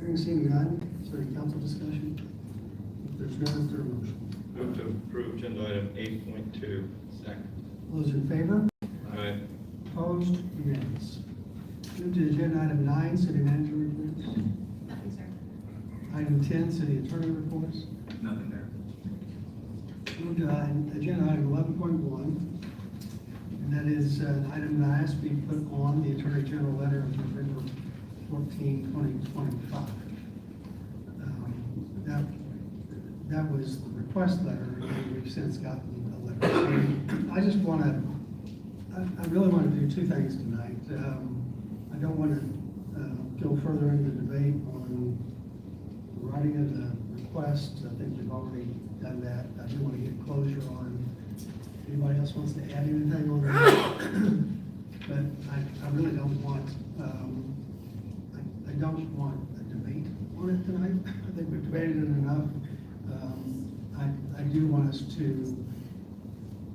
Hearing seen none, is there any council discussion? If there's none, is there a motion? Move to approve agenda item 8.2. Second. All those in favor? Aye. Opposed? Unanimous. Move to agenda item 9, city manager reports. Nothing, sir. Item 10, city attorney reports. Nothing there. Move to agenda item 11.1, and that is an item that I asked to be put on the Attorney General letter of November 14, 2025. That was the request letter, and we've since gotten a letter. So I just want to, I really want to do two things tonight. I don't want to go further into the debate on the writing of the request. I think we've already done that. I do want to get closure on, anybody else wants to add anything on that? But I really don't want, I don't want a debate on it tonight. I think we've debated it enough. I do want us to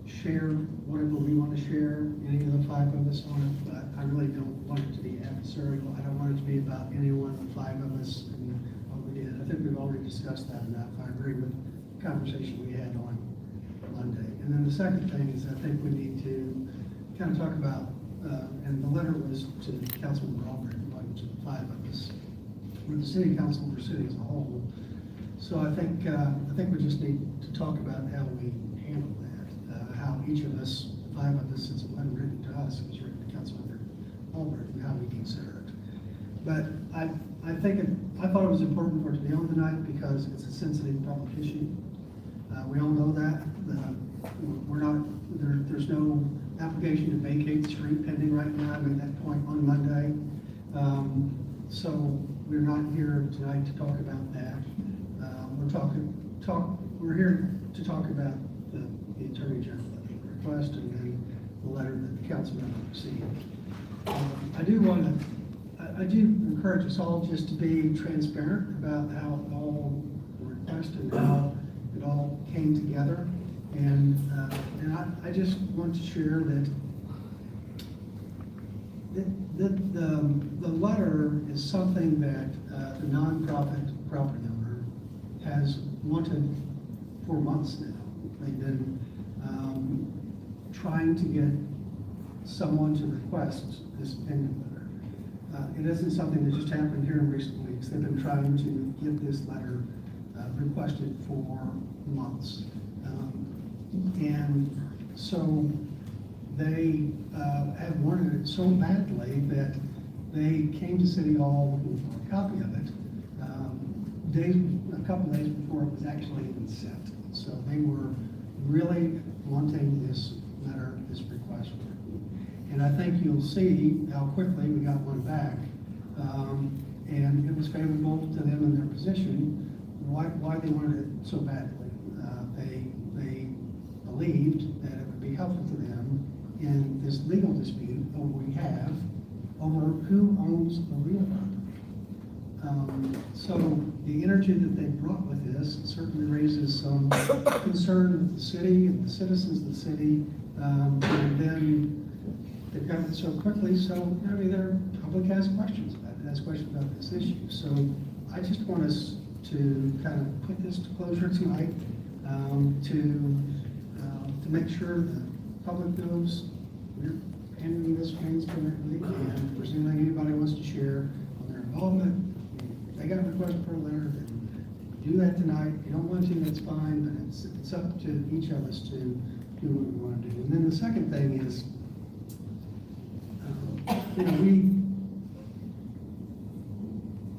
share whatever we want to share, any of the five of us on it, but I really don't want it to be adversarial. I don't want it to be about any one of the five of us and what we did. I think we've already discussed that enough. I agree with the conversation we had on Monday. And then the second thing is I think we need to kind of talk about, and the letter was to Councilman Robert, like to the five of us. We're the city council, we're city as a whole. So I think we just need to talk about how we handle that, how each of us, five of us, since it wasn't written to us, it was written to Councilman Albert, and how we consider it. But I thought it was important for it to be on tonight because it's a sensitive public issue. We all know that. We're not, there's no application to vacate the street pending right now. I made that point on Monday. So we're not here tonight to talk about that. We're here to talk about the Attorney General request and then the letter that the council member received. I do encourage us all just to be transparent about how it all, the request and how it all came together. And I just want to share that the letter is something that the nonprofit property owner has wanted for months now. They've been trying to get someone to request this opinion letter. It isn't something that just happened here in recent weeks. They've been trying to get this letter requested for months. And so they have wanted it so badly that they came to City Hall looking for a copy of it a couple days before it was actually even sent. So they were really wanting this letter, this request. And I think you'll see how quickly we got one back. And it was favorable to them in their position, why they wanted it so badly. They believed that it would be helpful to them in this legal dispute we have over who owns the real property. So the energy that they brought with this certainly raises some concern with the city and the citizens of the city. And then they've got it so quickly, so their public has questions about it, has questions about this issue. So I just want us to kind of put this to closure tonight, to make sure the public knows we're handling this transparently, and presuming anybody wants to share on their involvement. If they got a request for a letter, then do that tonight. If you don't want to, that's fine, but it's up to each of us to do what we want to do. And then the second thing is,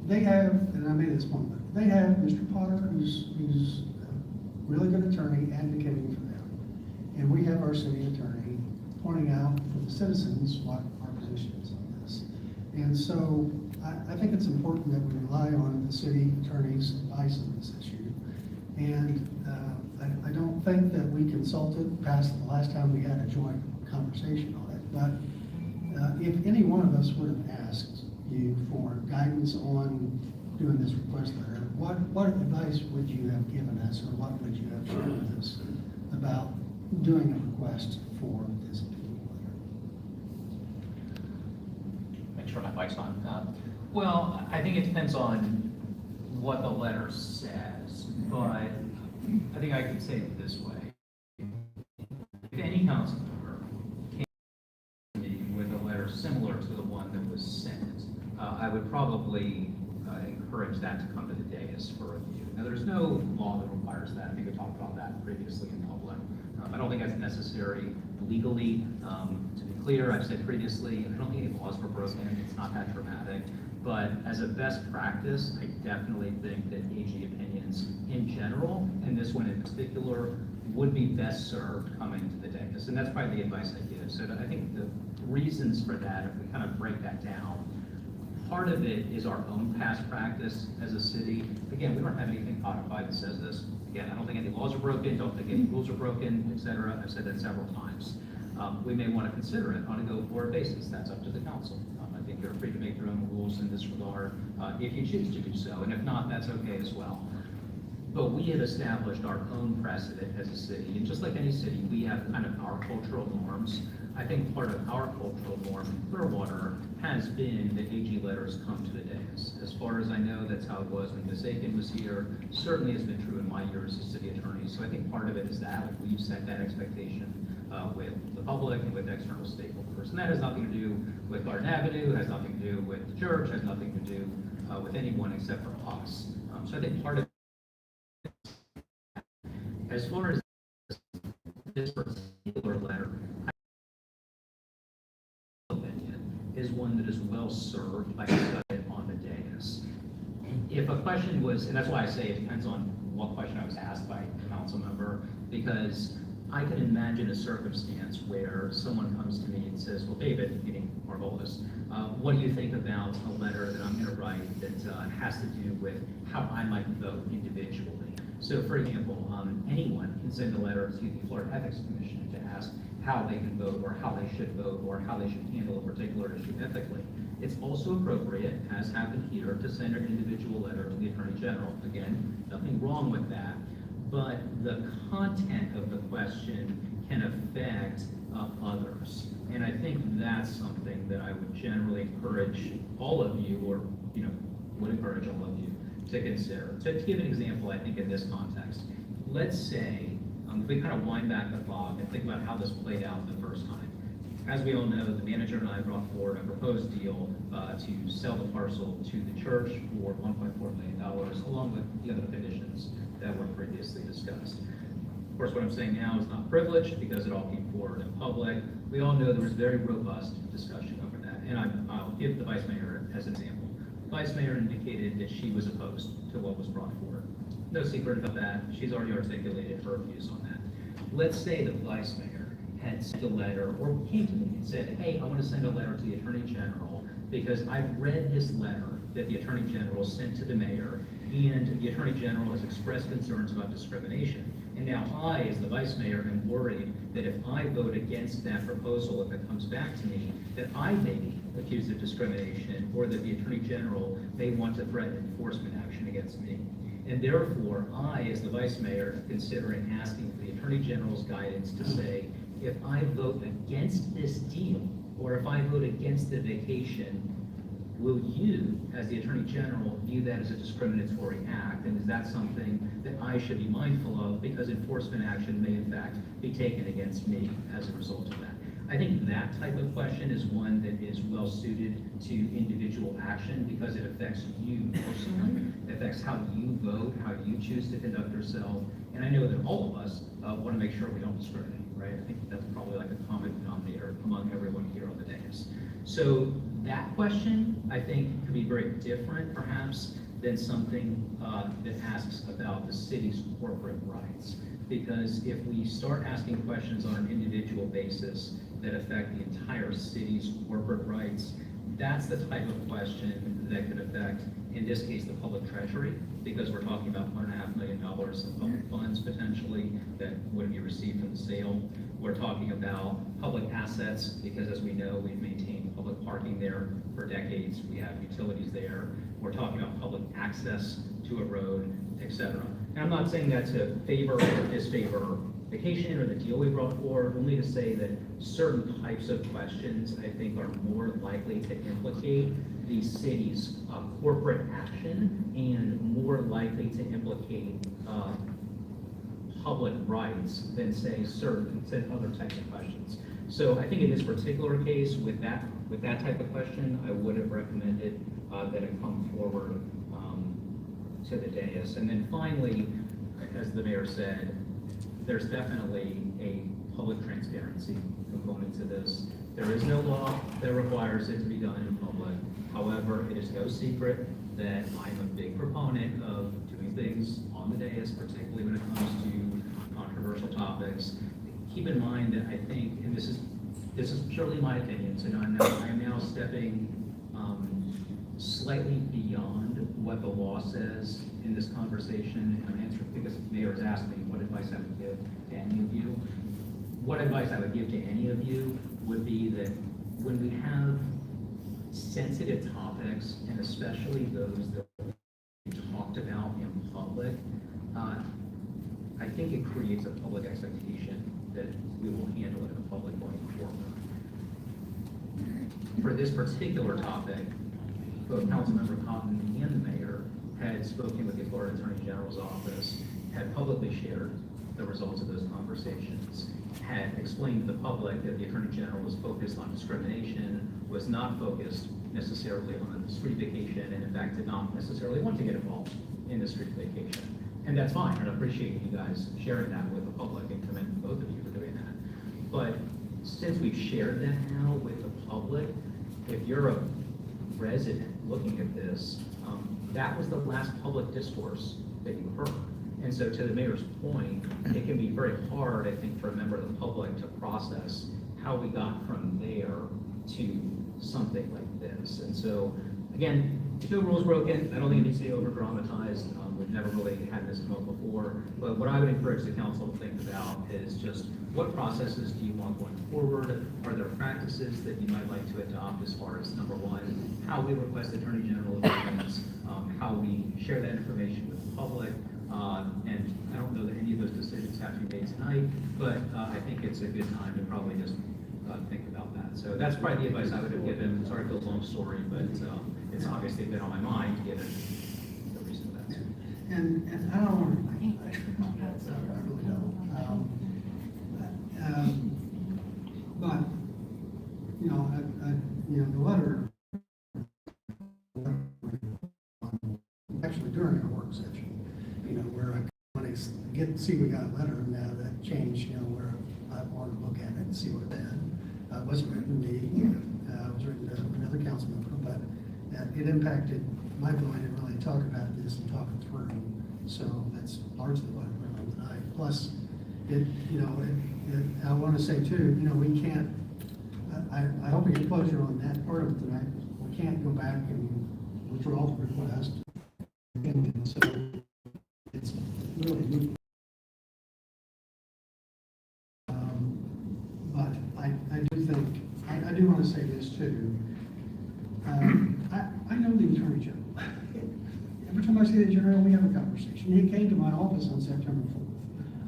they have, and I made this point, they have Mr. Potter, who's a really good attorney advocating for them. And we have our city attorney pointing out for the citizens what our position is on this. And so I think it's important that we rely on the city attorney's advice on this issue. And I don't think that we consulted past the last time we had a joint conversation on it. But if any one of us would have asked you for guidance on doing this request letter, what advice would you have given us, or what would you have shared with us about doing a request for this opinion letter? Make sure my mic's on. Well, I think it depends on what the letter says, but I think I could say it this way. If any council member came to me with a letter similar to the one that was sent, I would probably encourage that to come to the dais for review. Now, there's no law that requires that. I think we talked about that previously in public. I don't think that's necessary legally. To be clear, I've said previously, I don't think any laws were broken. It's not that dramatic. But as a best practice, I definitely think that AG opinions in general, and this one in particular, would be best served coming to the dais. And that's probably the advice I give. So I think the reasons for that, if we kind of break that down, part of it is our own past practice as a city. Again, we don't have anything codified that says this. Again, I don't think any laws are broken, don't think any rules are broken, et cetera. I've said that several times. We may want to consider it on a go-forward basis. That's up to the council. I think you're free to make your own rules in this regard if you choose to do so. And if not, that's okay as well. But we have established our own precedent as a city. And just like any city, we have kind of our cultural norms. I think part of our cultural norm in Clearwater has been that AG letters come to the dais. As far as I know, that's how it was when Ms. Aiken was here. Certainly has been true in my years as city attorney. So I think part of it is that we've set that expectation with the public and with external stakeholders. And that has nothing to do with Garden Avenue, has nothing to do with the church, has nothing to do with anyone except for us. So I think part of as far as this particular letter, is one that is well served by discussion on the dais. If a question was, and that's why I say it depends on what question I was asked by a council member, because I can imagine a circumstance where someone comes to me and says, well, David, meaning Margolis, what do you think about a letter that I'm going to write that has to do with how I might vote individually? So, for example, anyone can send a letter to the Florida Ethics Commission to ask how they can vote or how they should vote or how they should handle a particular issue ethically. It's also appropriate, as happened here, to send an individual letter to the Attorney General. Again, nothing wrong with that, but the content of the question can affect others. And I think that's something that I would generally encourage all of you, or would encourage all of you to consider. So to give an example, I think in this context, let's say, if we kind of wind back the clock and think about how this played out the first time. As we all know, the manager and I brought forward a proposed deal to sell the parcel to the church for $1.4 million, along with the other conditions that were previously discussed. Of course, what I'm saying now is not privileged because it all came forward in public. We all know there was very robust discussion over that, and I'll give the vice mayor as an example. The vice mayor indicated that she was opposed to what was brought forward. No secret about that. She's already articulated her views on that. Let's say the vice mayor had sent a letter or came to me and said, hey, I want to send a letter to the Attorney General because I've read this letter that the Attorney General sent to the mayor, and the Attorney General has expressed concerns about discrimination. And now I, as the vice mayor, am worried that if I vote against that proposal, if it comes back to me, that I may be accused of discrimination, or that the Attorney General may want to threaten enforcement action against me. And therefore, I, as the vice mayor, am considering asking for the Attorney General's guidance to say, if I vote against this deal, or if I vote against the vacation, will you, as the Attorney General, view that as a discriminatory act? And is that something that I should be mindful of, because enforcement action may in fact be taken against me as a result of that? I think that type of question is one that is well suited to individual action because it affects you personally. It affects how you vote, how you choose to conduct yourself. And I know that all of us want to make sure we don't discriminate, right? I think that's probably like a common denominator among everyone here on the dais. So that question, I think, could be very different, perhaps, than something that asks about the city's corporate rights. Because if we start asking questions on an individual basis that affect the entire city's corporate rights, that's the type of question that could affect, in this case, the public treasury, because we're talking about $1.5 million of public funds potentially that would be received from the sale. We're talking about public assets, because as we know, we've maintained public parking there for decades. We have utilities there. We're talking about public access to a road, etc. And I'm not saying that to favor or disfavor vacation or the deal we brought forward, only to say that certain types of questions, I think, are more likely to implicate the city's corporate action and more likely to implicate public rights than, say, other types of questions. So I think in this particular case, with that type of question, I would have recommended that it come forward to the dais. And then finally, as the mayor said, there's definitely a public transparency component to this. There is no law that requires it to be done in public. However, it is no secret that I'm a big proponent of doing things on the dais, particularly when it comes to controversial topics. Keep in mind that I think, and this is purely my opinion, so I am now stepping slightly beyond what the law says in this conversation, and I'm answering because the mayor has asked me what advice I would give to any of you. What advice I would give to any of you would be that when we have sensitive topics, and especially those that we talked about in public, I think it creates a public expectation that we will handle it in public going forward. For this particular topic, both Councilmember Cotton and the mayor had spoken with the Florida Attorney General's office, had publicly shared the results of those conversations, had explained to the public that the Attorney General was focused on discrimination, was not focused necessarily on the street vacation, and in fact did not necessarily want to get involved in the street vacation. And that's fine, and I appreciate you guys sharing that with the public and commend both of you for doing that. But since we've shared that now with the public, if you're a resident looking at this, that was the last public discourse that you heard. And so to the mayor's point, it can be very hard, I think, for a member of the public to process how we got from there to something like this. And so, again, no rules broken. I don't think it needs to be over dramatized. We've never really had this come up before. But what I would encourage the council to think about is just what processes do you want going forward? Are there practices that you might like to adopt as far as, number one, how we request Attorney General opinions, how we share that information with the public, and I don't know that any of those decisions have to be made tonight, but I think it's a good time to probably just think about that. So that's probably the advice I would have given. Sorry for the long story, but it's obviously been on my mind given the recent events. And I don't want to, I really don't. But, the letter, actually during our work session, where I see we got a letter now that changed, where I wanted to look at it and see what it said. It wasn't written to me, it was written to another council member, but it impacted my ability to really talk about this and talk it through. So that's largely what I'm doing tonight. Plus, I want to say too, we can't, I hope we get closure on that part of it tonight. We can't go back and withdraw the request. And so it's really, but I do think, I do want to say this too. I know the Attorney General. Every time I see the General, we have a conversation. He came to my office on September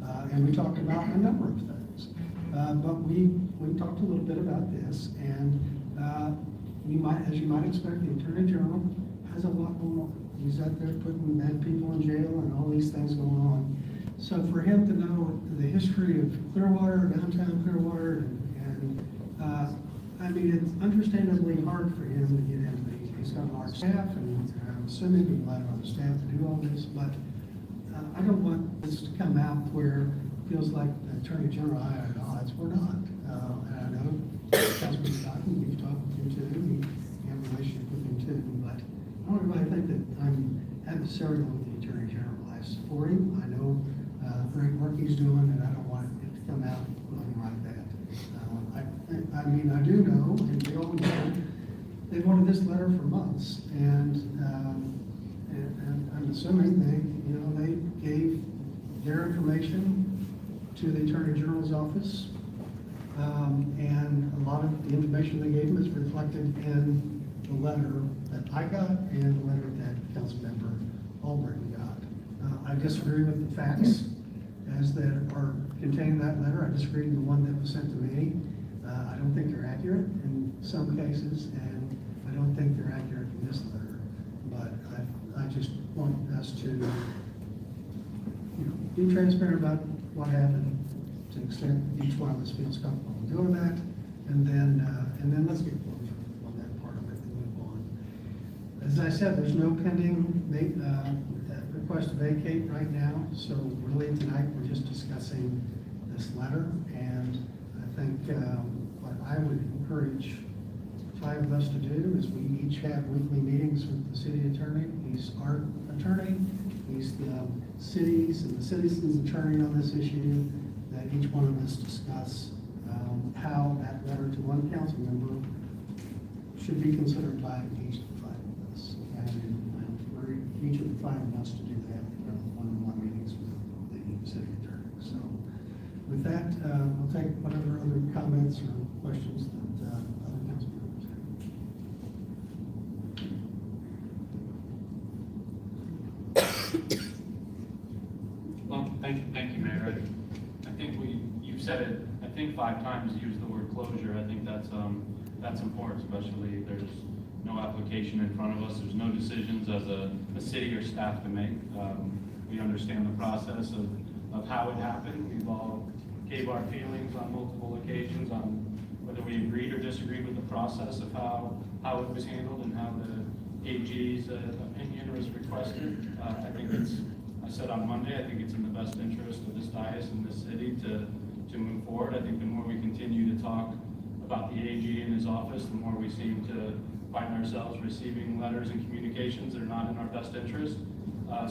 4th, and we talked about a number of things. But we talked a little bit about this, and as you might expect, the Attorney General has a lot going on. He's out there putting bad people in jail and all these things going on. So for him to know the history of Clearwater, downtown Clearwater, it's understandably hard for him to get in. He's got a large staff, and I'm assuming he'd like on the staff to do all this, but I don't want this to come out where it feels like the Attorney General and I are at odds. We're not. And I know Councilman Cotton, we've talked with him too, we have a relationship with him too, but I don't really think that I'm adversarial with the Attorney General. I support him. I know the great work he's doing, and I don't want it to come out looking like that. I do know, and we all know, they wanted this letter for months, and I'm assuming they gave their information to the Attorney General's office, and a lot of the information they gave him is reflected in the letter that I got and the letter that Councilmember Albritton got. I disagree with the facts as that are contained in that letter. I disagree with the one that was sent to me. I don't think they're accurate in some cases, and I don't think they're accurate this letter, but I just want us to, be transparent about what happened to the extent each one of us feels comfortable doing that, and then let's get closure on that part of it and move on. As I said, there's no pending request to vacate right now, so really tonight we're just discussing this letter, and I think what I would encourage 5 of us to do is we each have weekly meetings with the city attorney. He's our attorney, he's the city's and the citizens' attorney on this issue, that each one of us discuss how that letter to one council member should be considered by each of the 5 of us. And for each of the 5 of us to do that, one-on-one meetings with the city attorney. So with that, we'll take whatever other comments or questions that other council members have. Well, thank you, Mayor. I think you've said it, I think 5 times, used the word closure. I think that's important, especially there's no application in front of us. There's no decisions as a city or staff to make. We understand the process of how it happened. We've all gave our feelings on multiple occasions on whether we agreed or disagreed with the process of how it was handled and how the AG's opinion was requested. I think I said on Monday, I think it's in the best interest of this diocese and this city to move forward. I think the more we continue to talk about the AG and his office, the more we seem to find ourselves receiving letters and communications that are not in our best interest.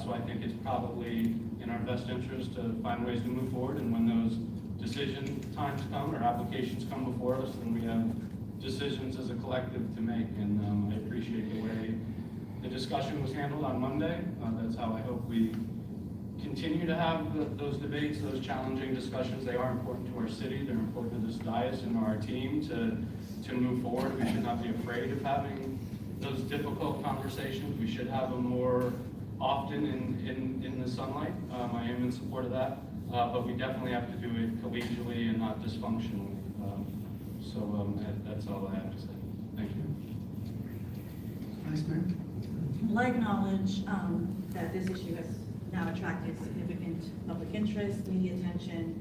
So I think it's probably in our best interest to find ways to move forward, and when those decision times come or applications come before us, then we have decisions as a collective to make. And I appreciate the way the discussion was handled on Monday. That's how I hope we continue to have those debates, those challenging discussions. They are important to our city. They're important to this diocese and our team to move forward. We should not be afraid of having those difficult conversations. We should have them more often in the sunlight. I am in support of that, but we definitely have to do it collegially and not dysfunctionally. That's all I have to say. Thank you. Vice Mayor? Well, I acknowledge that this issue has now attracted significant public interest, media attention,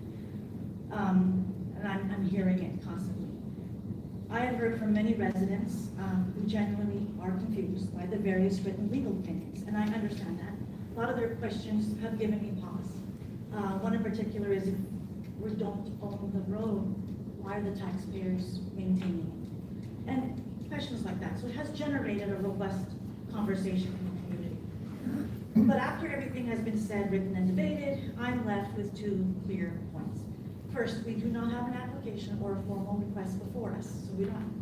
and I'm hearing it constantly. I have heard from many residents who genuinely are confused by the various written legal opinions, and I understand that. A lot of their questions have given me pause. One in particular is, if we don't own the road, why are the taxpayers maintaining it? And questions like that. So it has generated a robust conversation in the community. But after everything has been said, written, and debated, I'm left with 2 clear points. First, we do not have an application or a formal request before us, so we don't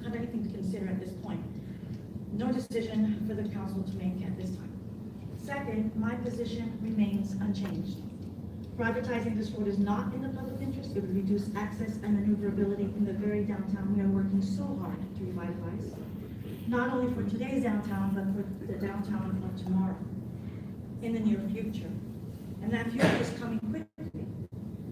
have anything to consider at this point. No decision for the council to make at this time. Second, my position remains unchanged. Privatizing this road is not in the public interest. It would reduce access and maneuverability in the very downtown we are working so hard to revitalize. Not only for today's downtown, but for the downtown of tomorrow, in the near future. And that future is coming quickly.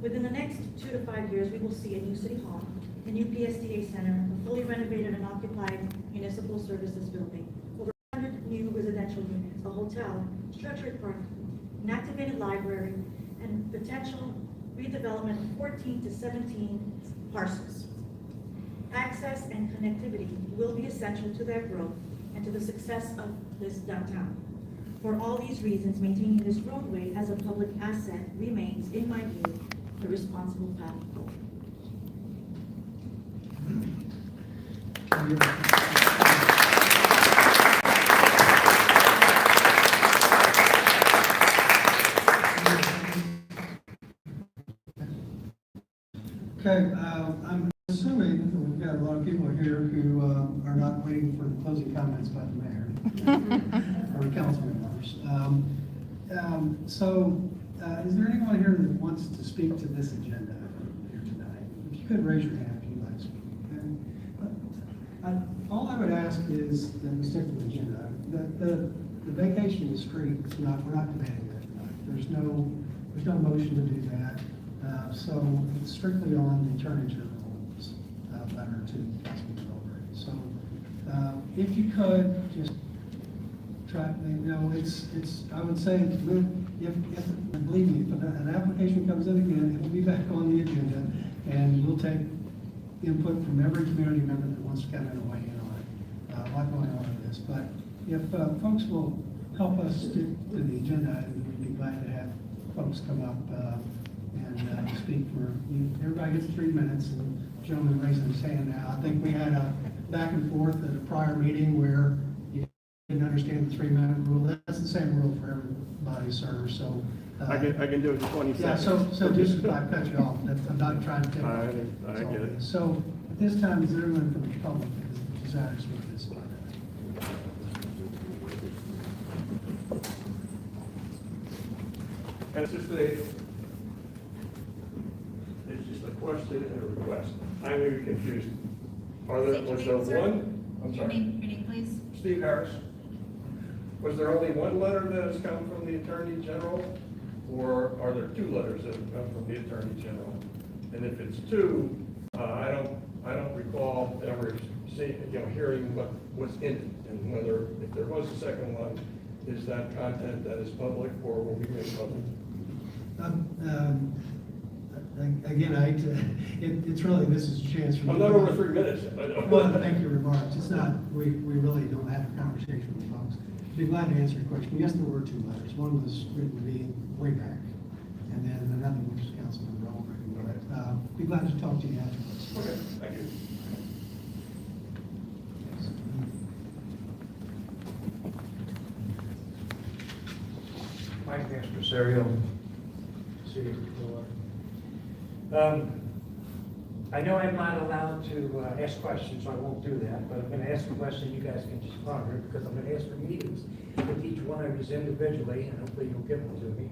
Within the next 2 to 5 years, we will see a new city hall, a new PSTA center, a fully renovated and occupied municipal services building, over 100 new residential units, a hotel, structured parking, an activated library, and potential redevelopment of 14 to 17 parcels. Access and connectivity will be essential to that growth and to the success of this downtown. For all these reasons, maintaining this roadway as a public asset remains, in my view, the responsible path forward. Okay, I'm assuming we've got a lot of people here who are not waiting for the closing comments by the mayor or council members. Is there anyone here that wants to speak to this agenda here tonight? If you could raise your hand if you'd like to speak. Okay? All I would ask is that we stick to the agenda. The vacation of the street is not, we're not debating that tonight. There's no motion to do that. So it's strictly on the Attorney General's letter to Councilman Albright. So if you could, just try, I would say, believe me, if an application comes in again, it will be back on the agenda, and we'll take input from every community member that wants to come in and weigh in on it, like going on with this. But if folks will help us stick to the agenda, we'd be glad to have folks come up and speak for, everybody gets 3 minutes, and gentleman raising his hand now. I think we had a back and forth at a prior meeting where you didn't understand the 3-minute rule. That's the same rule for everybody, sir, so. I can do it in 20 Yeah, seconds. so just if I cut you off, I'm not trying to take. I get it. So at this time, is there anyone from the public that desires to speak this matter? And it's just a question and a request. I may be confused. Was there one? I'm Your sorry. name, please. Steve Harris. Was there only one letter that has come from the Attorney General? Or are there 2 letters that have come from the Attorney General? And if it's 2, I don't recall ever seeing, hearing what was in it, and whether, if there was a second one, is that content that is public or will be made public? Again, it's really, this is a chance for you. I'm not over 3 minutes. Well, thank you, remarks. It's not, we really don't have a conversation with folks. Be glad to answer your question. Yes, there were 2 letters. One was written to me way back, and then another one was Councilman Rollins. Be glad to talk to you afterwards. Okay, thank you. Mike Mastroserio, City of Clearwater. I know I'm not allowed to ask questions, so I won't do that, but I'm going to ask a question, you guys can just ponder, because I'm going to ask for meetings with each one of you individually, and hopefully you'll give them to me.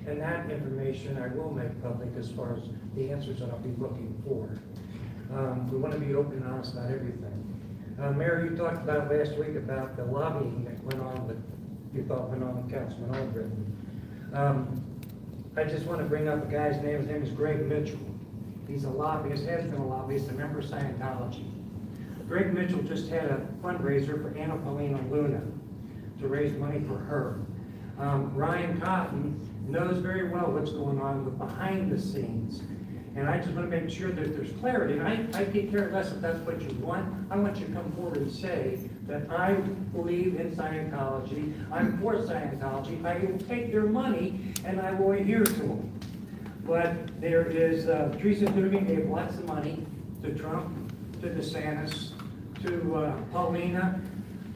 And that information I will make public as far as the answers that I'll be looking for. We want to be open and honest about everything. Mayor, you talked about last week about the lobbying that went on with, you thought went on with Councilman Aldred. I just want to bring up a guy's name. His name is Greg Mitchell. He's a lobbyist, has been a lobbyist, a member of Scientology. Greg Mitchell just had a fundraiser for Anna Paulina Luna to raise money for her. Ryan Cotton knows very well what's going on with behind the scenes. And I just want to make sure that there's clarity. And I take care less if that's what you want. I want you to come forward and say that I believe in Scientology. I'm for Scientology. I will take their money and I will adhere to them. But there is, Teresa Dugan gave lots of money to Trump, to DeSantis, to Paulina,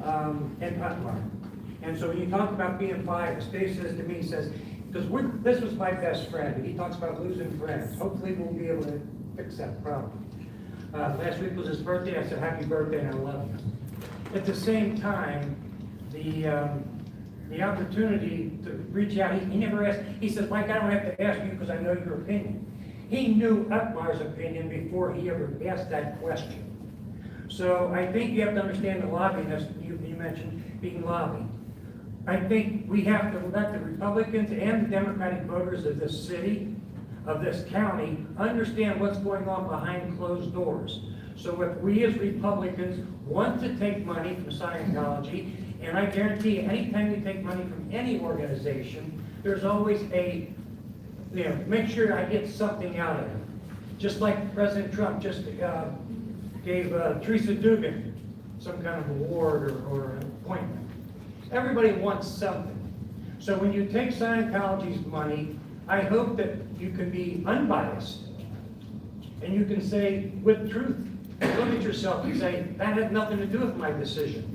and Putnam. And so when you talk about being biased, Dave says to me, he says, because this was my best friend, and he talks about losing friends. Hopefully we'll be able to fix that problem. Last week was his birthday. I said, happy birthday, and I love you. At the same time, the opportunity to reach out, he never asked, he says, Mike, I don't have to ask you because I know your opinion. He knew Utmar's opinion before he ever asked that question. So I think you have to understand the lobbying, as you mentioned, being lobbied. I think we have to let the Republicans and the Democratic voters of this city, of this county, understand what's going on behind closed doors. So if we as Republicans want to take money from Scientology, and I guarantee you, anytime you take money from any organization, there's always a, make sure I get something out of it. Just like President Trump just gave Teresa Dugan some kind of award or an appointment. Everybody wants something. So when you take Scientology's money, I hope that you can be unbiased. And you can say, with truth, look at yourself and say, that had nothing to do with my decision.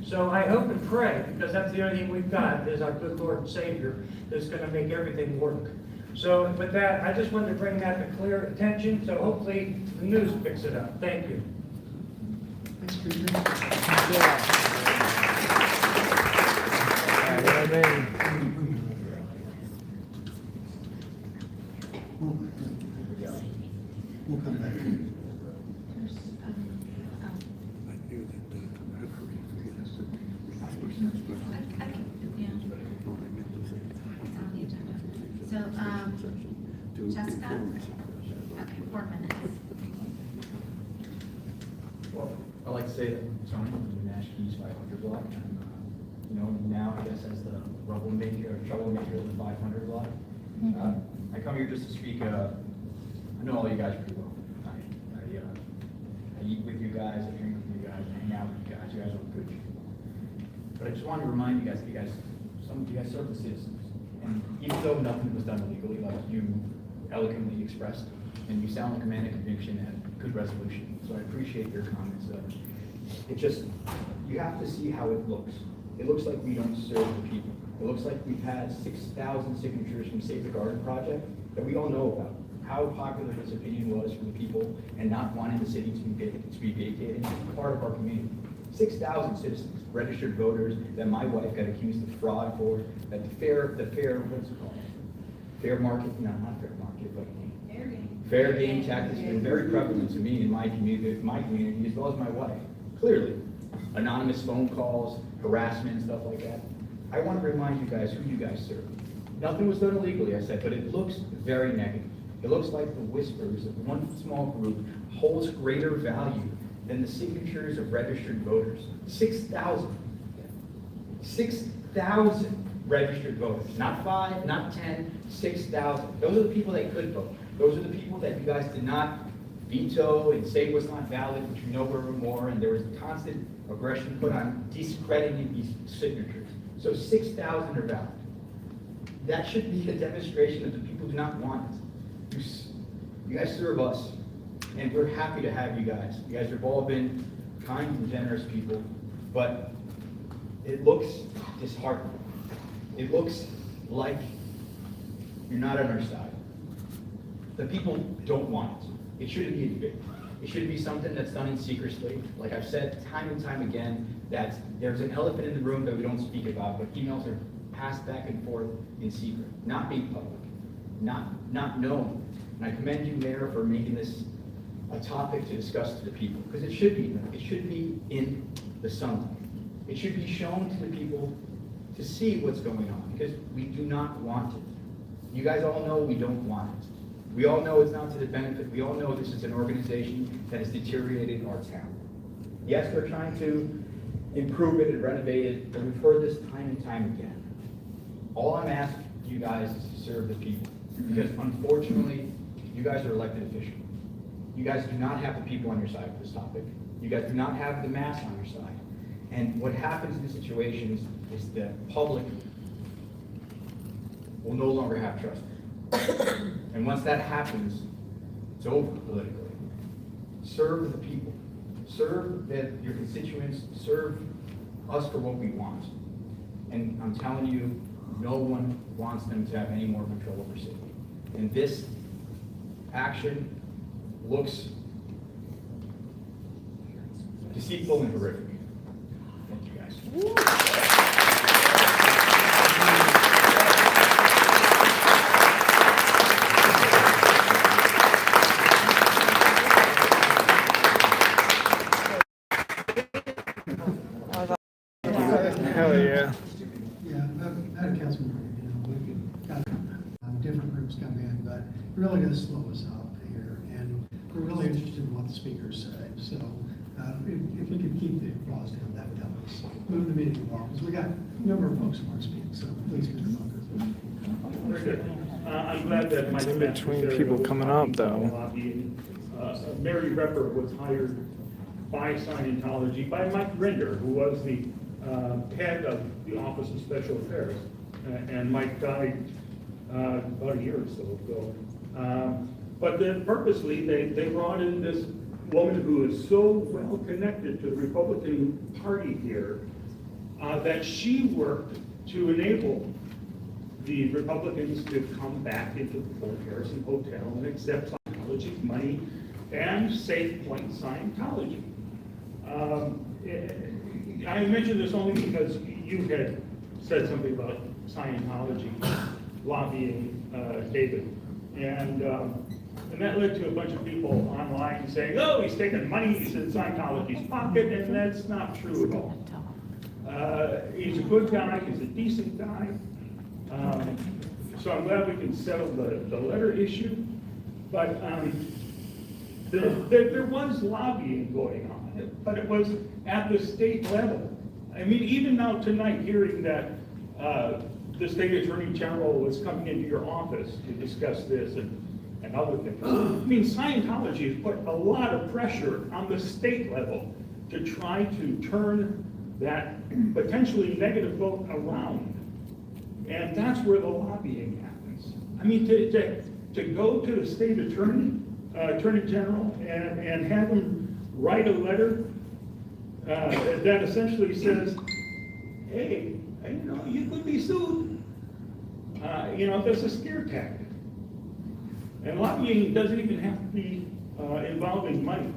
So I hope and pray, because that's the only thing we've got, is our good Lord and Savior that's going to make everything work. So with that, I just wanted to bring that to clear attention, so hopefully the news picks it up. Thank you. Thanks, Peter. We'll come back. So, Jessica? Okay, 4 minutes. I'd like to say that, sorry, 500 lot. And, you know, now I guess as the troublemaker of the 500 lot. I come here just to speak, I know all you guys pretty well. I eat with you guys, I drink with you guys, I hang out with you guys are good people. But I just wanted to remind you guys, some of you guys serve the citizens. And even though nothing was done illegally, like you eloquently expressed, and you sound like a man of conviction and good resolution, so I appreciate your comments. It just, you have to see how it looks. It looks like we don't serve the people. It looks like we've had 6,000 signatures from Save the Garden Project that we all know about. How popular his opinion was for the people and not wanting the city to be vacated is part of our community. 6,000 citizens, registered voters that my wife got accused of fraud for, that the fair, what's it called? Fair market, no, not fair market, but fair game tactics have been very prevalent to me in my community, as well as my wife. Clearly, anonymous phone calls, harassment, stuff like that. I want to remind you guys who you guys serve. Nothing was done illegally, I said, but it looks very negative. It looks like the whispers of one small group holds greater value than the signatures of registered voters. 6,000. 6,000 registered voters. Not 5, not 10, 6,000. Those are the people that could vote. Those are the people that you guys did not veto and say was not valid, which you know were more, and there was constant aggression put on discrediting these signatures. So 6,000 are valid. That should be a demonstration that the people do not want it. You guys serve us, and we're happy to have you guys. You guys have all been kind and generous people, but it looks disheartening. It looks like you're not on our side. The people don't want it. It shouldn't be a debate. It should be something that's done in secrecy. Like I've said time and time again, that there's an elephant in the room that we don't speak about, but emails are passed back and forth in secret, not being public, not known. And I commend you, Mayor, for making this a topic to discuss to the people, because it should be in the sunlight. It should be shown to the people to see what's going on, because we do not want it. You guys all know we don't want it. We all know it's not to the benefit. We all know this is an organization that has deteriorated our town. Yes, they're trying to improve it and renovate it, but we've heard this time and time again. All I'm asking you guys is to serve the people, because unfortunately, you guys are elected officials. You guys do not have the people on your side for this topic. You guys do not have the mass on your side. And what happens in these situations is the public will no longer have trust. And once that happens, it's over politically. Serve the people. Serve your constituents. Serve us for what we want. And I'm telling you, no one wants them to have any more control over city. And this action looks deceitful and horrific. Thank you, guys. Hell yeah. Yeah, Madam Councilman, we've got different groups come in, but it really does slow us up here, and we're really interested in what the speakers say. So if we could keep the applause down, that would help us move the meeting along, because we got a number of folks who want to speak, so please, Mr. Bunker. Very good. I'm glad that my. In between people coming up, though. Mary Repper was hired by Scientology, by Mike Rinder, who was the head of the Office of Special Affairs. And Mike died about a year or so ago. But then purposely, they brought in this woman who is so well connected to the Republican Party here that she worked to enable the Republicans to come back into the Fort Harrison Hotel and accept Scientology money and Safe Point Scientology. I mention this only because you had said something about Scientology lobbying David. And that led to a bunch of people online saying, oh, he's taking money, he's in Scientology's pocket, and that's not true at all. He's a good guy, he's a decent guy. So I'm glad we can settle the letter issue. But there was lobbying going on, but it was at the state level. I mean, even now tonight, hearing that the state attorney general was coming into your office to discuss this and other things. I mean, Scientology has put a lot of pressure on the state level to try to turn that potentially negative vote around. And that's where the lobbying happens. I mean, to go to the state attorney general and have him write a letter that essentially says, hey, you know, you could be sued. You know, that's a scare tactic. And lobbying doesn't even have to be involving money.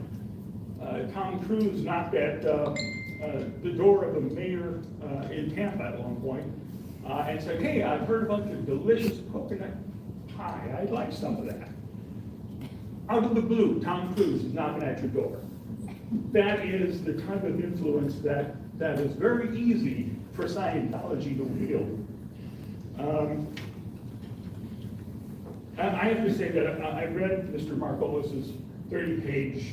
Tom Cruise knocked at the door of a mayor in Tampa at one point and said, hey, I've heard about your delicious coconut pie. I'd like some of that. Out of the blue, Tom Cruise is knocking at your door. That is the type of influence that is very easy for Scientology to wield. And I have to say that I read Mr. Margolis's 30-page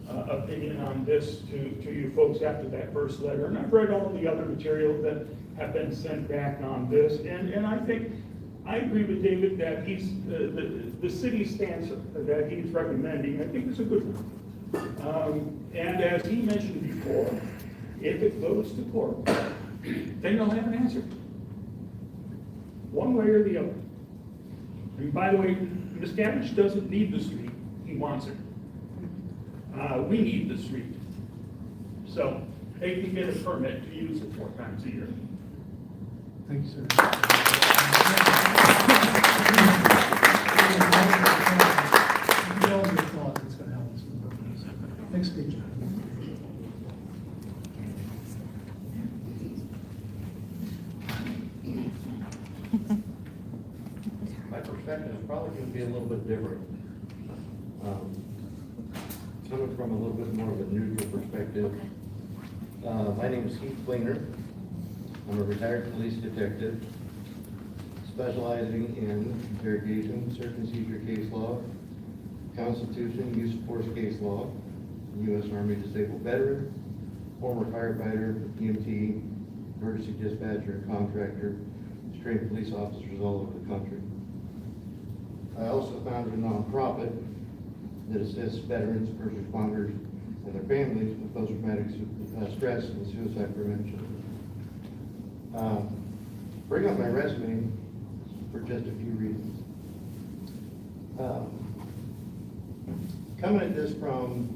opinion on this to you folks after that first letter, and I've read all the other material that have been sent back on this, and I think, I agree with David that the city stance that he's recommending, I think is a good one. And as he mentioned before, if it goes to court, then they'll have an answer. One way or the other. And by the way, Miscavige doesn't need the street, he wants it. We need the street. So they can get a permit to use it 4 times a year. Thank you, sir. It's gonna help us with this. Next speaker. My perspective is probably going to be a little bit different. Coming from a little bit more of a neutral perspective. My name is Keith Klinger. I'm a retired police detective, specializing in interrogation, search and seizure case law, Constitution, use of force case law, U.S. Army disabled veteran, former firefighter, EMT, emergency dispatcher, and contractor, trained police officers all over the country. I also founded a nonprofit that assists veterans, first responders, and their families with post-traumatic stress and suicide prevention. Bring up my resume for just a few reasons. Coming at this from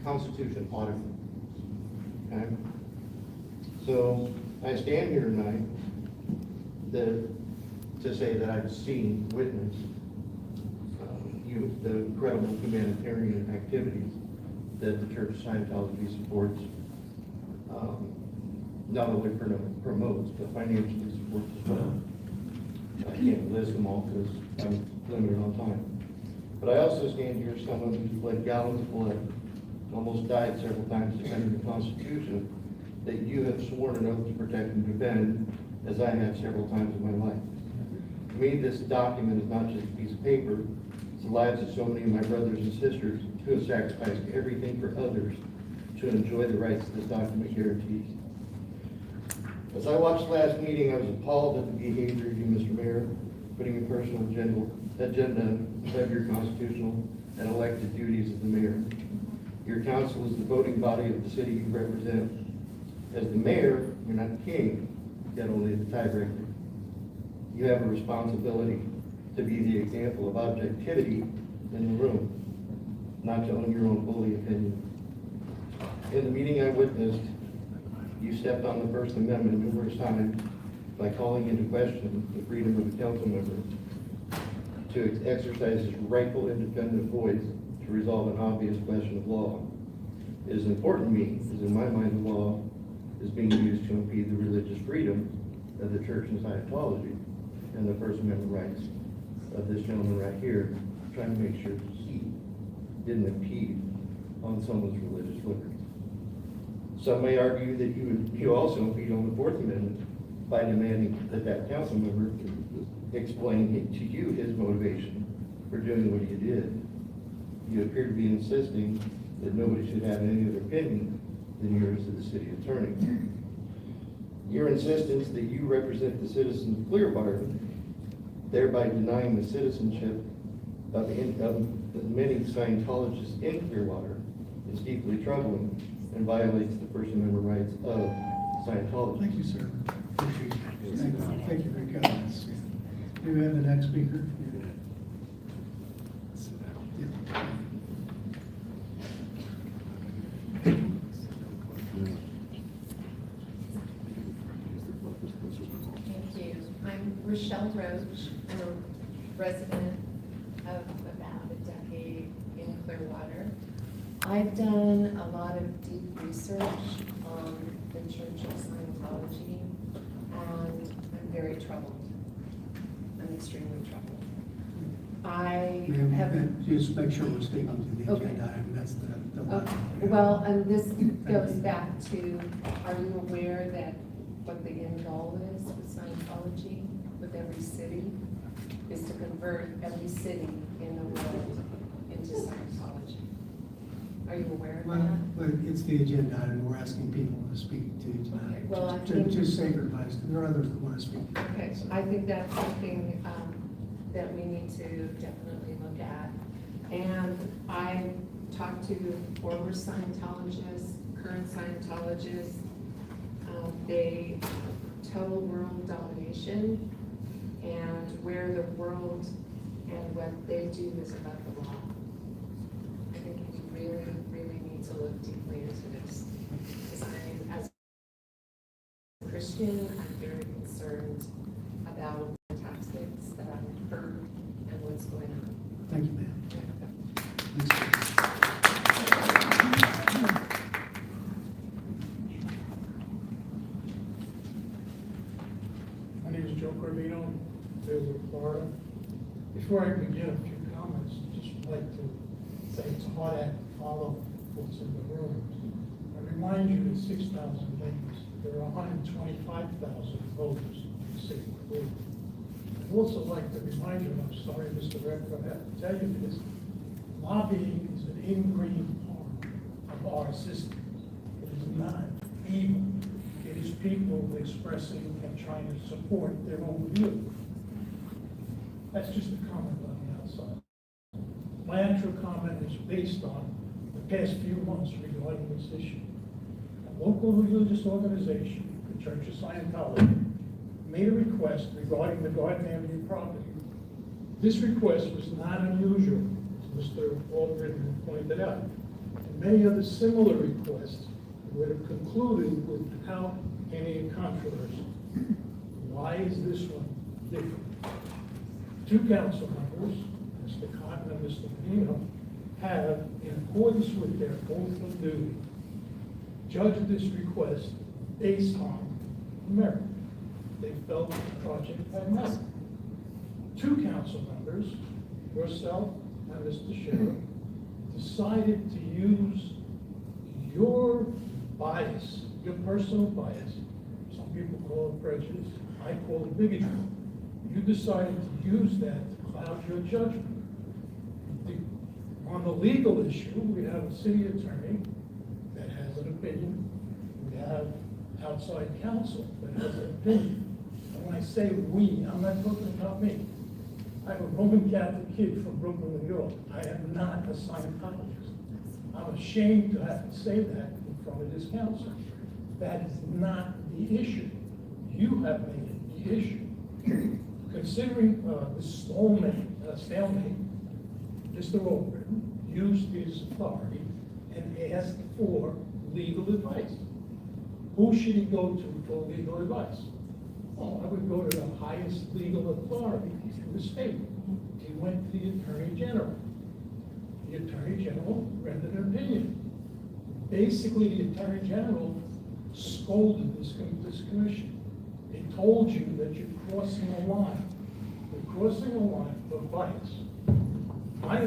Constitution audit. Okay? So I stand here tonight to say that I've seen, witnessed the incredible humanitarian activities that the Church of Scientology supports, not only promotes, but financially supports as well. I can't list them all because I'm limited on time. But I also stand here as someone who's bled gallons of blood, almost died several times defending the Constitution, that you have sworn an oath to protect and defend, as I have several times in my life. To me, this document is not just a piece of paper, it's the lives of so many of my brothers and sisters who have sacrificed everything for others to enjoy the rights that this document guarantees. As I watched the last meeting, I was appalled at the behavior of you, Mr. Mayor, putting a personal agenda above your constitutional and elected duties as the mayor. Your council is the voting body of the city you represent. As the mayor, you're not the king, yet only the tiebreaker. You have a responsibility to be the example of objectivity in the room, not to own your own bully opinion. In the meeting I witnessed, you stepped on the First Amendment numerous times by calling into question the freedom of a council member to exercise his rightful independent voice to resolve an obvious question of law. It is important to me, because in my mind the law is being used to impede the religious freedom of the Church and Scientology and the First Amendment rights of this gentleman right here, trying to make sure he didn't impede on someone's religious liberty. Some may argue that you also impede on the Fourth Amendment by demanding that council member explain to you his motivation for doing what he did. You appear to be insisting that nobody should have any other opinion than yours to the city attorney. Your insistence that you represent the citizens of Clearwater, thereby denying the citizenship of the many Scientologists in Clearwater, is deeply troubling and violates the First Amendment rights of Scientology. Thank you, sir. Appreciate it. Thank you for your comments. Do we have the next speaker? Yeah. Thank you. I'm Rochelle Roach. I'm a resident of about a decade in Clearwater. I've done a lot of deep research on the Church of Scientology, and I'm very troubled. I'm extremely troubled. I Ma'am, have. just make sure we're sticking to the Okay. agenda item, that's the. Okay. Well, and this goes back to, are you aware that what the end goal is with Scientology, with every city, is to convert every city in the world into Scientology? Are you aware of Well, that? but it's the agenda item we're asking people to speak to Okay, tonight. well, I Just- think- Just save advice, there are others that want to speak. Okay, I think that's something that we need to definitely look at. And I talked to former Scientologists, current Scientologists. They total world domination, and where the world and what they do is above the law. I think we really, really need to look deeply into this. Because as a Christian, I'm very concerned about the tactics that I've heard and what's going on. Thank you, ma'am. Thanks, sir. My name is Joe Corvino, Vailsburg, Florida. Before I begin a few comments, I'd just like to say it's a hard act to follow what's in the room. I remind you that 6,000 names, there are 125,000 voters in the city of Cleveland. I'd also like to remind you, and I'm sorry, Mr. Redford, I have to tell you this, lobbying is an ingrained part of our system. It is not evil. It is people expressing and trying to support their own view. That's just a comment on the outside. My actual comment is based on the past few months regarding this issue. A local religious organization, the Church of Scientology, made a request regarding the Garden Avenue property. This request was not unusual, as Mr. Aldrin pointed out. And many other similar requests would have concluded without any controversy. Why is this one different? Two council members, Mr. Cotton and Mr. Pino, have, in accordance with their oath of duty, judged this request based on merit. They felt the project had merit. Two council members, yourself and Mr. Sheriff, decided to use your bias, your personal bias. Some people call it prejudice, I call it bigotry. You decided to use that to cloud your judgment. On the legal issue, we have a city attorney that has an opinion. We have outside counsel that has an opinion. And when I say we, I'm not talking about me. I'm a Roman Catholic kid from Brooklyn, New York. I am not a Scientologist. I'm ashamed to have to say that in front of this council. That is not the issue. You have made it the issue. Considering the stalemate, Mr. Overton used his authority and asked for legal advice. Who should he go to for legal advice? Well, I would go to the highest legal authority in the state. He went to the Attorney General. The Attorney General rendered an opinion. Basically, the Attorney General scolded this commission. They told you that you're crossing a line. You're crossing a line for vice. My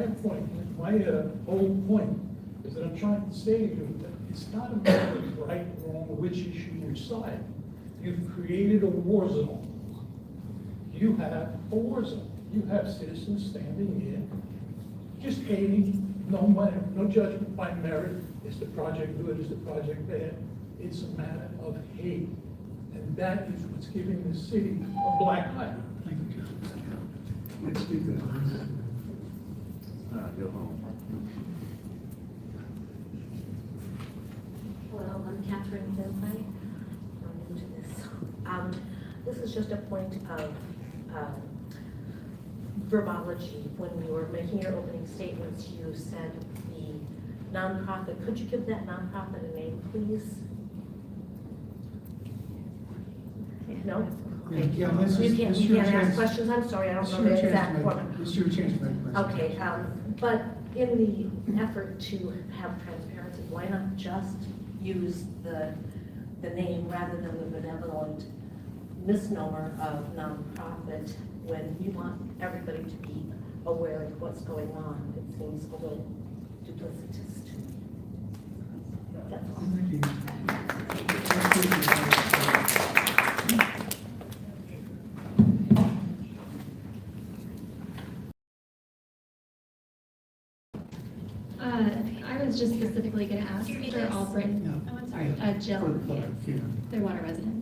appointment, my whole point is that I'm trying to say to you that it's not a matter of right or wrong, which issue you side. You've created a war zone. You have a war zone. You have citizens standing here just hating, no judgment by merit, Is the project good? Is the project bad? It's a matter of hate. And that is what's giving the city a black eye. Thank you, John. Next speaker. Go home. Hello, I'm Catherine Finlay. I'm new to this. This is just a point of verbology. When you were making your opening statements, you said the nonprofit. Could you give that nonprofit a name, please? No? Yeah, this You is- can't, this is you your can't ask chance. questions, I'm sorry, I don't It's know your the chance to exact make- format. It's your chance to make a presentation. Okay, but in the effort to have transparency, why not just use the name rather than the benevolent misnomer of nonprofit when you want everybody to be aware of what's going on? It seems a little duplicitous to me. That's all. Thank you. I was just specifically going to ask for Albritton. Yeah. Oh, I'm sorry. Jill, For yes, yeah. Clearwater resident.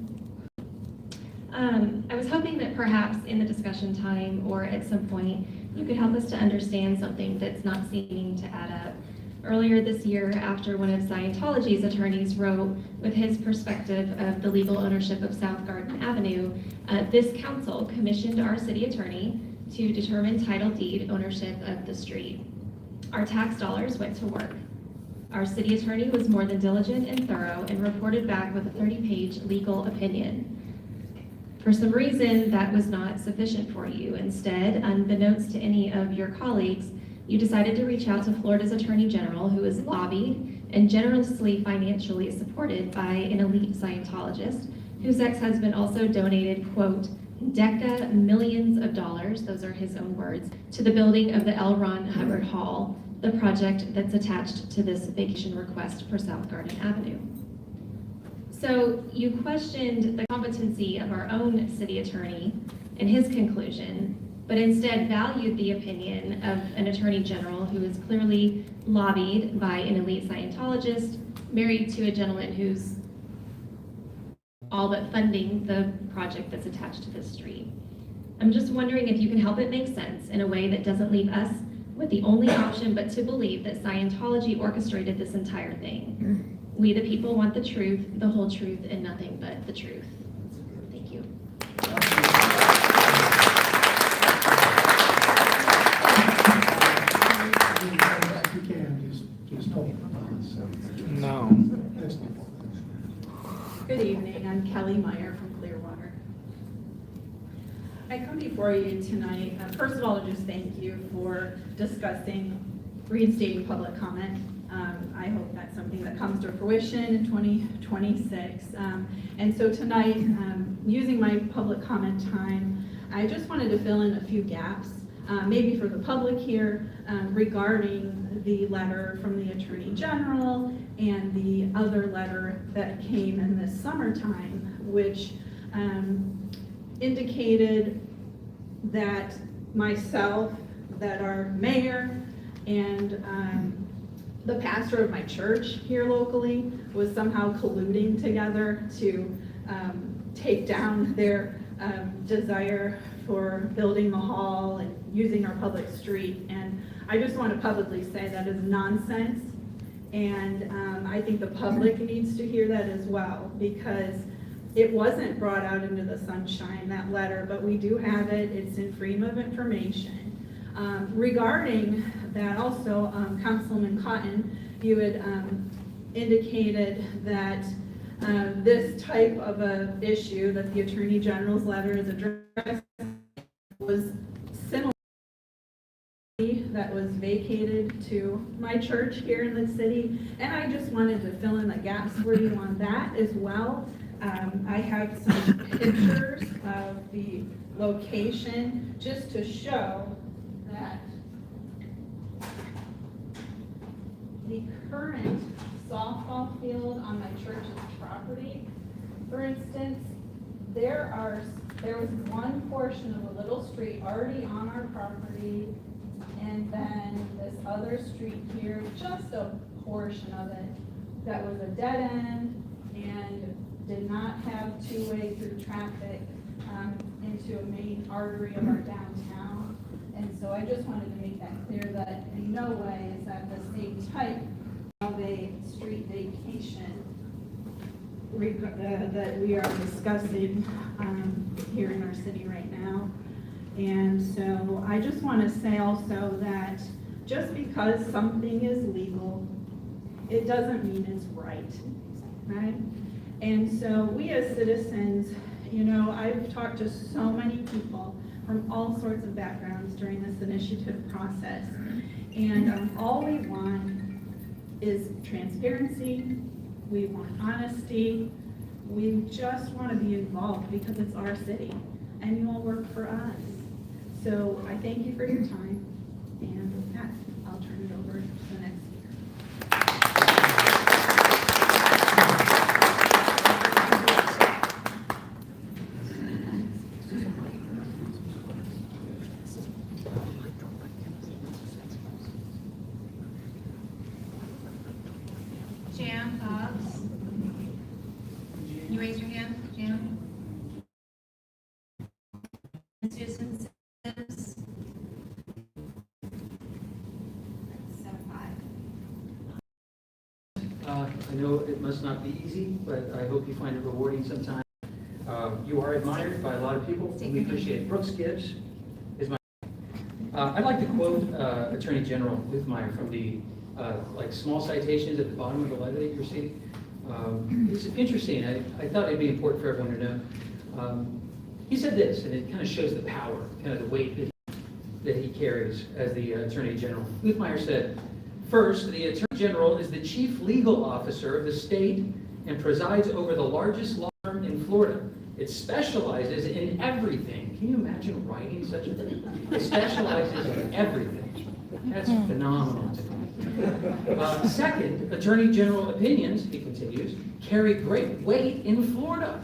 I was hoping that perhaps in the discussion time or at some point, you could help us to understand something that's not seeming to add up. Earlier this year, after one of Scientology's attorneys wrote with his perspective of the legal ownership of South Garden Avenue, this council commissioned our city attorney to determine title deed ownership of the street. Our tax dollars went to work. Our city attorney was more than diligent and thorough and reported back with a 30-page legal opinion. For some reason, that was not sufficient for you. Instead, unbeknownst to any of your colleagues, you decided to reach out to Florida's Attorney General, who is lobbied and generously financially supported by an elite Scientologist, whose ex-husband also donated, quote, deca millions of dollars, those are his own words, to the building of the L. Ron Hubbard Hall, the project that's attached to this vacation request for South Garden Avenue. So you questioned the competency of our own city attorney and his conclusion, but instead valued the opinion of an attorney general who is clearly lobbied by an elite Scientologist, married to a gentleman who's all but funding the project that's attached to this street. I'm just wondering if you can help it make sense in a way that doesn't leave us with the only option but to believe that Scientology orchestrated this entire thing. We the people want the truth, the whole truth, and nothing but the truth. Thank you. If you can, just hold on. No. That's- Good evening, I'm Kelly Meyer from Clearwater. I come before you tonight, first of all, to just thank you for discussing reinstating public comment. I hope that's something that comes to fruition in 2026. And so tonight, using my public comment time, I just wanted to fill in a few gaps, maybe for the public here, regarding the letter from the Attorney General and the other letter that came in this summertime, which indicated that myself, that our mayor, and the pastor of my church here locally was somehow colluding together to take down their desire for building the hall and using our public street. And I just want to publicly say that is nonsense. And I think the public needs to hear that as well, because it wasn't brought out into the sunshine, that letter, but we do have it. It's in Freedom of Information. Regarding that also, Councilman Cotton, you had indicated that this type of a issue that the Attorney General's letter is addressed was similar that was vacated to my church here in the city, and I just wanted to fill in the gaps for you on that as well. I have some pictures of the location just to show that the current softball field on my church's property, for instance, there was one portion of a little street already on our property, and then this other street here, just a portion of it that was a dead end and did not have two-way through traffic into a main artery of our downtown. And so I just wanted to make that clear that in no way is that the same type of a street vacation that we are discussing here in our city right now. And so I just want to say also that just because something is legal, it doesn't mean it's right, right? And so we as citizens, you know, I've talked to so many people from all sorts of backgrounds during this initiative process. And all we want is transparency. We want honesty. We just want to be involved because it's our city and you all work for us. So I thank you for your time. And with that, I'll turn it over to the next speaker. Jan Hobbs. You raise your hand, Jan? Susan Sims. 7-5. I know it must not be easy, but I hope you find it rewarding sometime. You are admired by a lot of people, and we appreciate it. Brooks Gibbs is my. I'd like to quote Attorney General Uthmeyer from the small citations at the bottom of the letter that you're seeing. It's interesting. I thought it'd be important for everyone to know. He said this, and it kind of shows the power, kind of the weight that he carries as the Attorney General. Uthmeyer said, first, the Attorney General is the chief legal officer of the state and presides over the largest law firm in Florida. It specializes in everything. Can you imagine writing such a thing? It specializes in everything. That's phenomenal to me. Second, Attorney General opinions, he continues, carry great weight in Florida.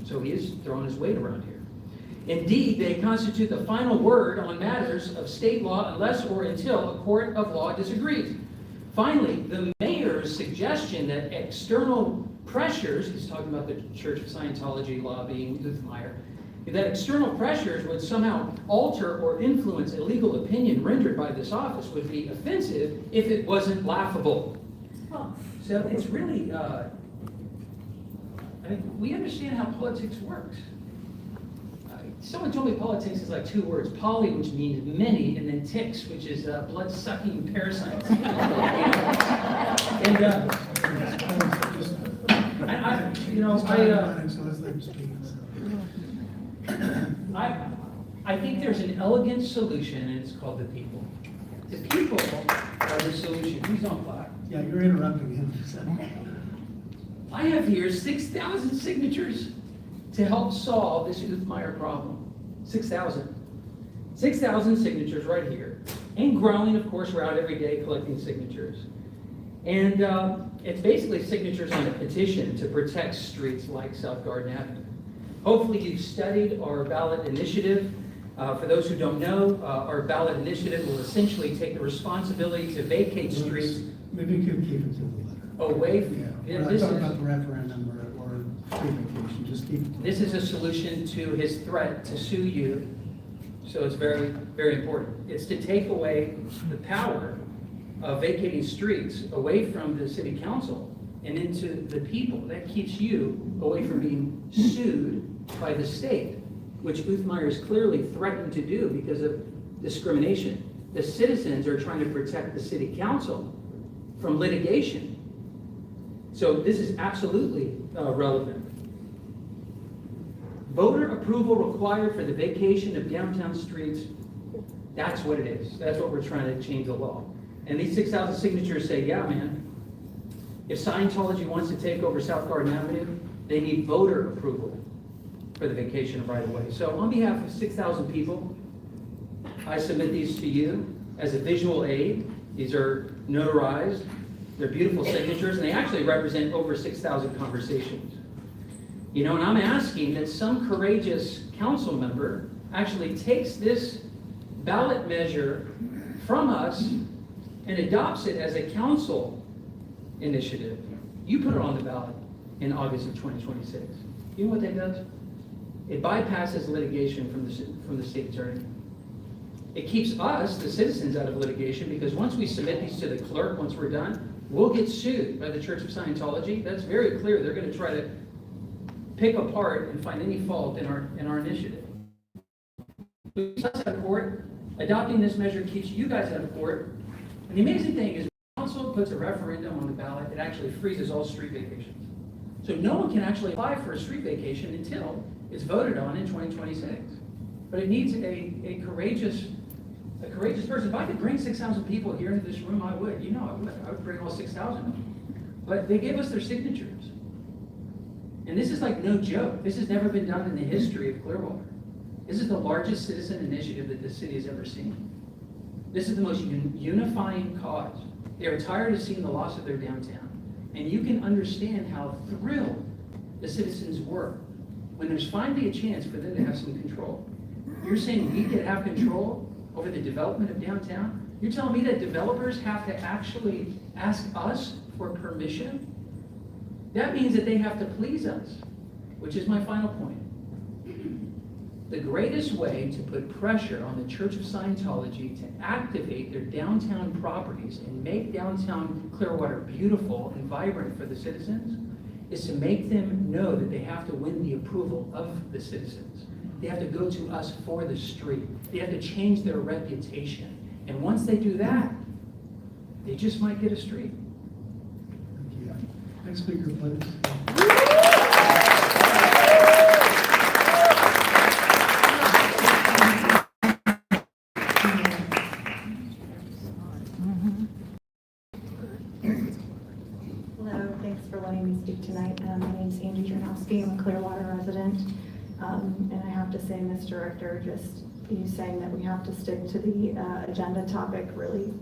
So he is throwing his weight around here. Indeed, they constitute the final word on matters of state law unless or until a court of law disagrees. Finally, the mayor's suggestion that external pressures, he's talking about the Church of Scientology lobbying Uthmeyer, that external pressures would somehow alter or influence a legal opinion rendered by this office would be offensive if it wasn't laughable. So it's really, we understand how politics works. Someone told me politics is like two words, poly, which means many, and then ticks, which is blood-sucking parasites. I think there's an elegant solution, and it's called the people. The people are the solution. Who's on fire? Yeah, you're interrupting him. I have here 6,000 signatures to help solve this Uthmeyer problem. 6,000. 6,000 signatures right here. And growing, of course, we're out every day collecting signatures. And it's basically signatures on a petition to protect streets like South Garden Avenue. Hopefully you've studied our ballot initiative. For those who don't know, our ballot initiative will essentially take the responsibility to vacate streets. Maybe you could keep it to the letter. Away. Yeah, we're not talking about the referendum or street vacation, just keep it. This is a solution to his threat to sue you. So it's very, very important. It's to take away the power of vacating streets away from the city council and into the people. That keeps you away from being sued by the state, which Uthmeyer is clearly threatened to do because of discrimination. The citizens are trying to protect the city council from litigation. So this is absolutely relevant. Voter approval required for the vacation of downtown streets. That's what it is. That's what we're trying to change the law. And these 6,000 signatures say, yeah, man, if Scientology wants to take over South Garden Avenue, they need voter approval for the vacation of right-of-way. So on behalf of 6,000 people, I submit these to you as a visual aid. These are notarized. They're beautiful signatures, and they actually represent over 6,000 conversations. You know, and I'm asking that some courageous council member actually takes this ballot measure from us and adopts it as a council initiative, you put it on the ballot in August of 2026. You know what that does? It bypasses litigation from the state attorney. It keeps us, the citizens, out of litigation, because once we submit these to the clerk, once we're done, we'll get sued by the Church of Scientology. That's very clear. They're going to try to pick apart and find any fault in our initiative. Keeps us out of court. Adopting this measure keeps you guys out of court. And the amazing thing is, when council puts a referendum on the ballot, it actually freezes all street vacations. So no one can actually apply for a street vacation until it's voted on in 2026. But it needs a courageous person. If I could bring 6,000 people here into this room, I would. You know, I would. I would bring all 6,000 of them. But they gave us their signatures. And this is like no joke. This has never been done in the history of Clearwater. This is the largest citizen initiative that the city has ever seen. This is the most unifying cause. They are tired of seeing the loss of their downtown. And you can understand how thrilled the citizens were when there's finally a chance for them to have some control. You're saying we could have control over the development of downtown? You're telling me that developers have to actually ask us for permission? That means that they have to please us, which is my final point. The greatest way to put pressure on the Church of Scientology to activate their downtown properties and make downtown Clearwater beautiful and vibrant for the citizens is to make them know that they have to win the approval of the citizens. They have to go to us for the street. They have to change their reputation. And once they do that, they just might get a street. Thank you. Next speaker, please. Hello, thanks for letting me speak tonight. My name is Angie Jernowski. I'm a Clearwater resident. And I have to say, Mr. Director, just you saying that we have to stick to the agenda topic really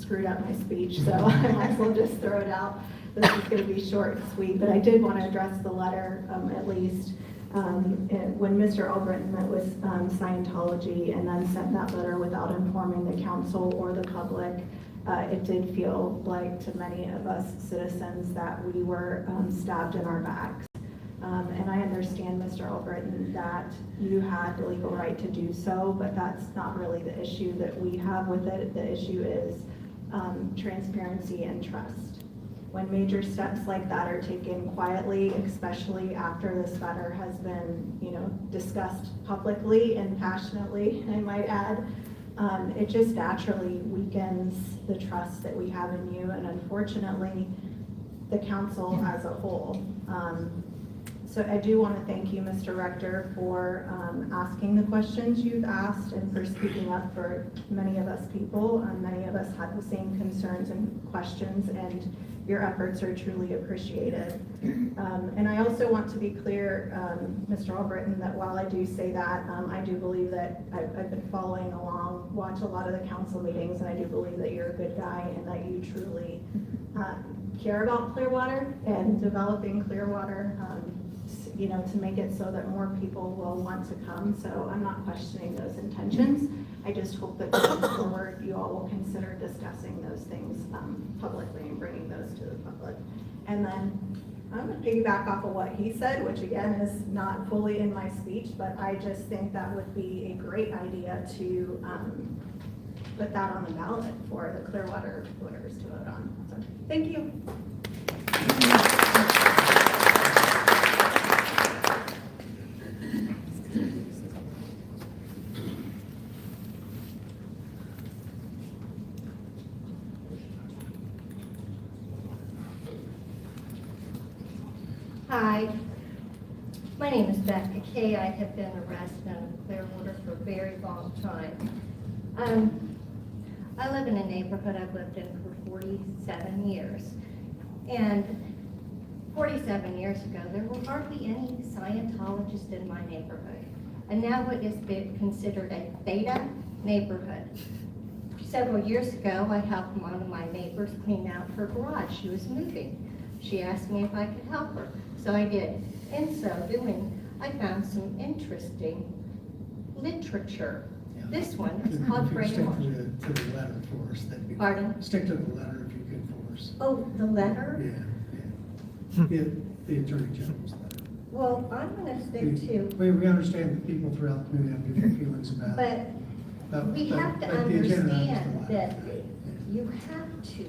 screwed up my speech, so I might as well just throw it out. This is going to be short and sweet, but I did want to address the letter at least. When Mr. Albritton met with Scientology and then sent that letter without informing the council or the public, it did feel like to many of us citizens that we were stabbed in our backs. And I understand, Mr. Albritton, that you had the legal right to do so, but that's not really the issue that we have with it. The issue is transparency and trust. When major steps like that are taken quietly, especially after this matter has been, discussed publicly and passionately, I might add, it just naturally weakens the trust that we have in you, and unfortunately, the council as a whole. So I do want to thank you, Mr. Rector, for asking the questions you've asked and for speaking up for many of us people. Many of us have the same concerns and questions, and your efforts are truly appreciated. And I also want to be clear, Mr. Albritton, that while I do say that, I do believe that I've been following along, watch a lot of the council meetings, and I do believe that you're a good guy and that you truly care about Clearwater and developing Clearwater, to make it so that more people will want to come. So I'm not questioning those intentions. I just hope that going forward, you all will consider discussing those things publicly and bringing those to the public. And then I'm going to piggyback off of what he said, which again is not fully in my speech, but I just think that would be a great idea to put that on the ballot for the Clearwater voters to vote on. So thank you. Hi, my name is Becca Kay. I have been a resident of Clearwater for a very long time. I live in a neighborhood I've lived in for 47 years. And 47 years ago, there were hardly any Scientologists in my neighborhood. And now it is considered a beta neighborhood. Several years ago, I helped one of my neighbors clean out her garage. She was moving. She asked me if I could help her, so I did. In so doing, I found some interesting literature This one is If called you Great stick Marsh. to the letter for us, that'd be. Pardon? Stick to the letter if you could for us. Oh, the letter? Yeah. The Attorney General's letter. Well, I'm gonna stick to, We understand that people throughout the community have different feelings about. but we have to but the agenda is the understand letter. that you have to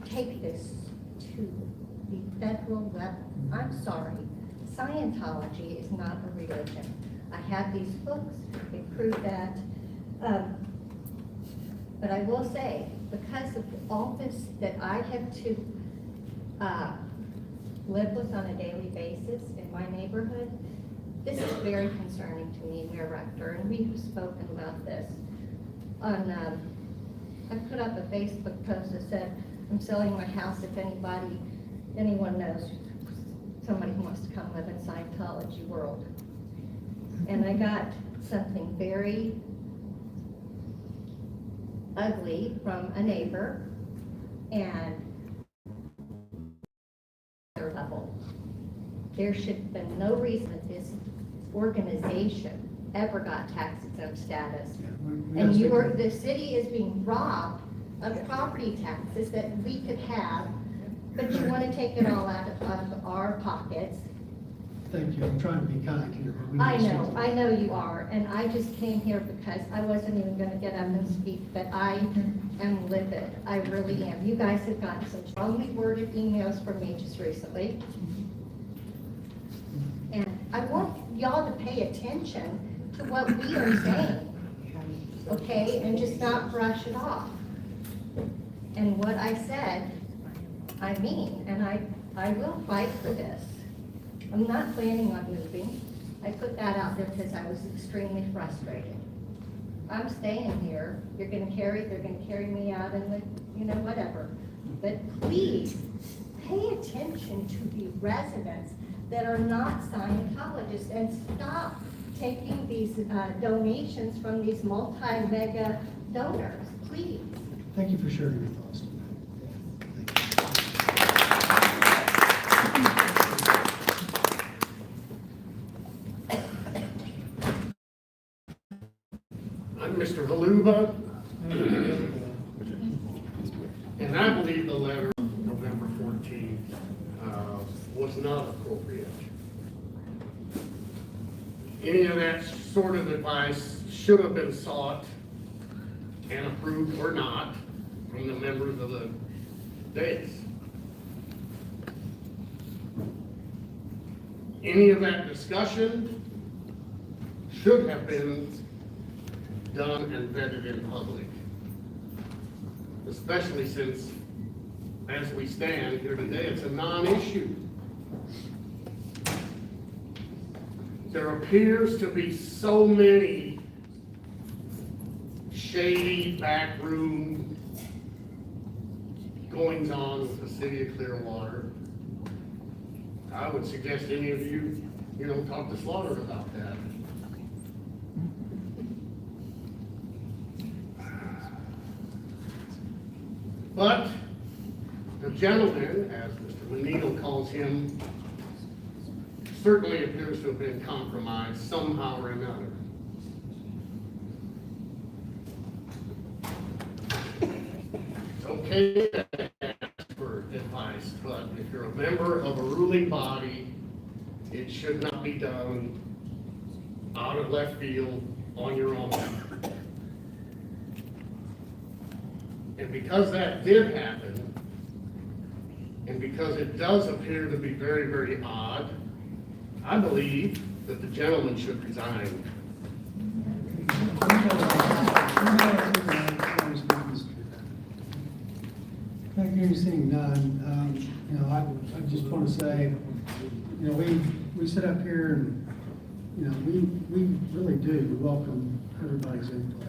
take this to the federal level. I'm sorry, Scientology is not a religion. I have these books, they prove that. But I will say, because of the office that I have to live with on a daily basis in my neighborhood, this is very concerning to me, Mayor Rector, and we have spoken about this. I put up a Facebook post that said, I'm selling my house if anyone knows somebody who wants to come live in Scientology world. And I got something very ugly from a neighbor, and their level. There should have been no reason that this organization ever got tax exempt status. And the city is being robbed of property taxes that we could have, but you want to take it all out of our pockets. Thank you, I'm trying to be kind here, but we. need to- I know you are, and I just came here because I wasn't even gonna get up and speak, but I am livid, I really am. You guys have gotten some strongly worded emails from me just recently. And I want y'all to pay attention to what we are saying, okay, and just not brush it off. And what I said, I mean, and I will fight for this. I'm not planning on moving. I put that out there because I was extremely frustrated. I'm staying here. They're gonna carry me out in the, whatever. But please, pay attention to the residents that are not Scientologists and stop taking these donations from these multi-mega donors, please. Thank you for sharing your thoughts. I'm Mr. Haluba, and I believe the letter of November 14th was not appropriate. Any of that sort of advice should have been sought and approved or not from the members of the dais. Any of that discussion should have been done and vetted in public, especially since, as we stand here today, it's a non-issue. There appears to be so many shady backroom goings on with the city of Clearwater. I would suggest any of you, talk to Slaughter about that. But the gentleman, as Mr. Menino calls him, certainly appears to have been compromised somehow or another. It's okay to ask for advice, but if you're a member of a ruling body, it should not be done out of left field on your own. And because that did happen, and because it does appear to be very, very odd, I believe that the gentleman should resign. Thank you, seeing none. I just want to say, we sit up here and, we really do welcome everybody's input.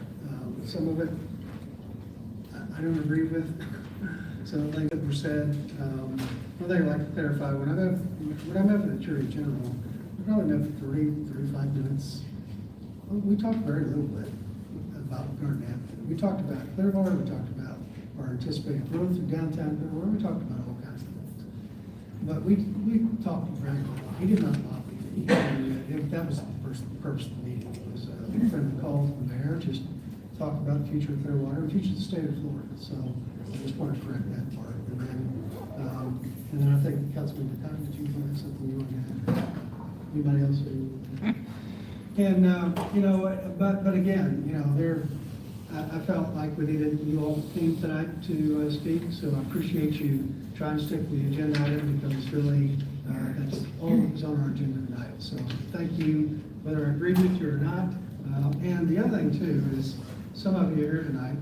Some of it, I don't agree with some of the things that were said. One thing I'd like to clarify, when I met with the Attorney General, we probably met for 35 minutes. We talked very little bit about Garden Avenue. We talked about Clearwater, we talked about our anticipated growth in downtown Clearwater, we talked about all kinds of things. But we talked frankly. He did not lobby me. And that was the purpose of the meeting, was friend called the mayor, just talk about the future of Clearwater, and future of the state of Florida. So I just want to correct that part. And then I think Councilman Picard, did you have something you want to add? Anybody else? And, you know, but again, you know, I felt like we needed you all came tonight to speak, so I appreciate you trying to stick with the agenda item because it's really, that's all that was on our agenda tonight. So thank you, whether I agree with you or not. And the other thing too is some of you here tonight,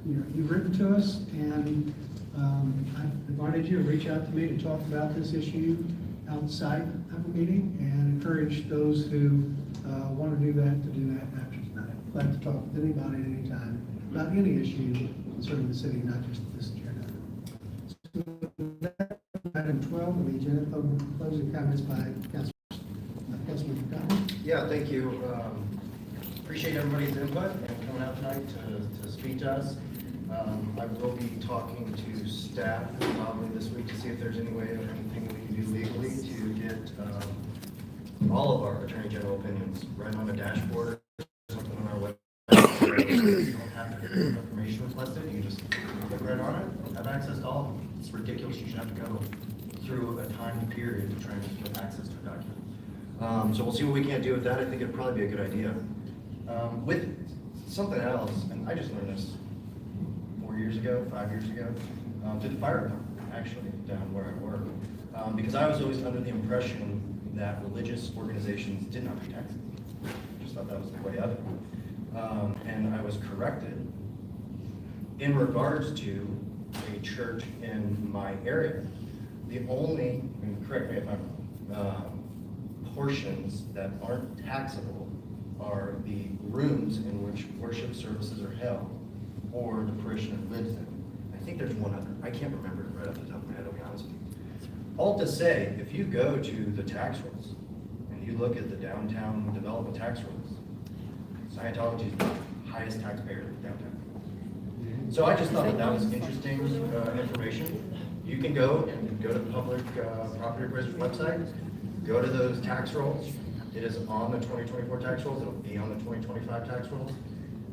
you've written to us and I invited you to reach out to me to talk about this issue outside of the meeting and encourage those who want to do that after tonight. Glad to talk with anybody at any time about any issue concerning the city, not just this agenda. So item 12 on the agenda, closing comments by Councilman McDonald. Yeah, thank you. Appreciate everybody's input and coming out tonight to speak to us. I will be talking to staff probably this week to see if there's any way or anything we can do legally to get all of our Attorney General opinions right on a dashboard, something on our website. You don't have to get information requested, you just click right on it, have access to all of them. It's ridiculous, you should have to go through a timed period to try and get access to a document. So we'll see what we can do with that. I think it'd probably be a good idea. With something else, and I just learned this 5 years ago, to the fire department, actually, down where I work. Because I was always under the impression that religious organizations did not pay taxes. Just thought that was the way of it. And I was corrected in regards to a church in my area. The only, and correct me if I'm wrong, portions that aren't taxable are the rooms in which worship services are held or the parishioner lives in. I think there's one other. I can't remember it right off the top of my head, I'll be honest with you. All to say, if you go to the tax rolls and you look at the downtown development tax rolls, Scientology is the highest taxpayer downtown. So I just thought that was interesting information. You can go to the public property appraiser's website, go to those tax rolls. It is on the 2024 tax rolls. It'll be on the 2025 tax rolls.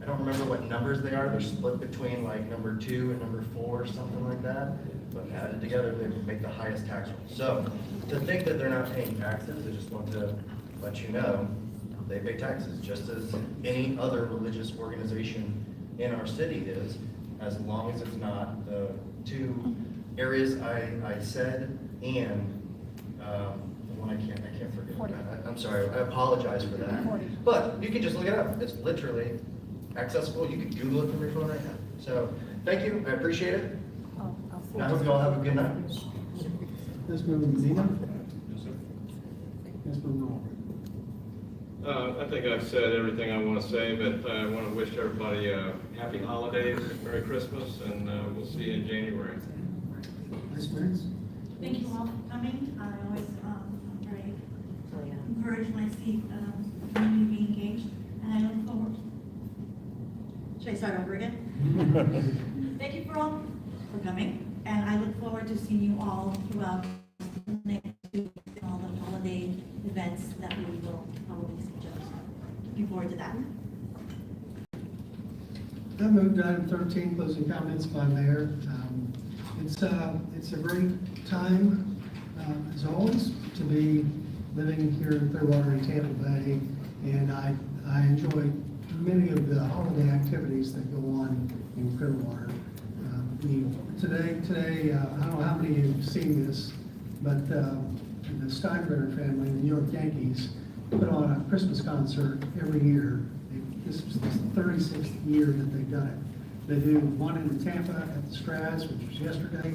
I don't remember what numbers they are. They're split between like number 2 and number 4 or something like that. But added together, they make the highest tax roll. So to think that they're not paying taxes, I just want to let you know, they pay taxes just as any other religious organization in our city is, as long as it's not the 2 areas I said and the one I can't forget. I'm sorry, I apologize for that. But you can just look it up. It's literally accessible. You can Google it from your phone right now. So thank you. I appreciate it. I hope you all have a good night. Ms. Medina? Ms. Monroe? I think I've said everything I want to say, but I want to wish everybody happy holidays, Merry Christmas, and we'll see you in January. Ms. Briggs? Thank you all for coming. I always very encouraged when I see the community be engaged, and I look forward. Should I start over again? Thank you for all for coming, and I look forward to seeing you all throughout the next 2 weeks and all the holiday events that we will probably see each other. Looking forward to that. That moved to item 13, closing comments by Mayor. It's a great time, as always, to be living here in Clearwater and Tampa Bay, and I enjoy many of the holiday activities that go on in Clearwater. Today, I don't know how many of you have seen this, but the Steinbrenner family, the New York Yankees, put on a Christmas concert every year. This is the 36th year that they've done it. They do one in Tampa at the Strads, which was yesterday.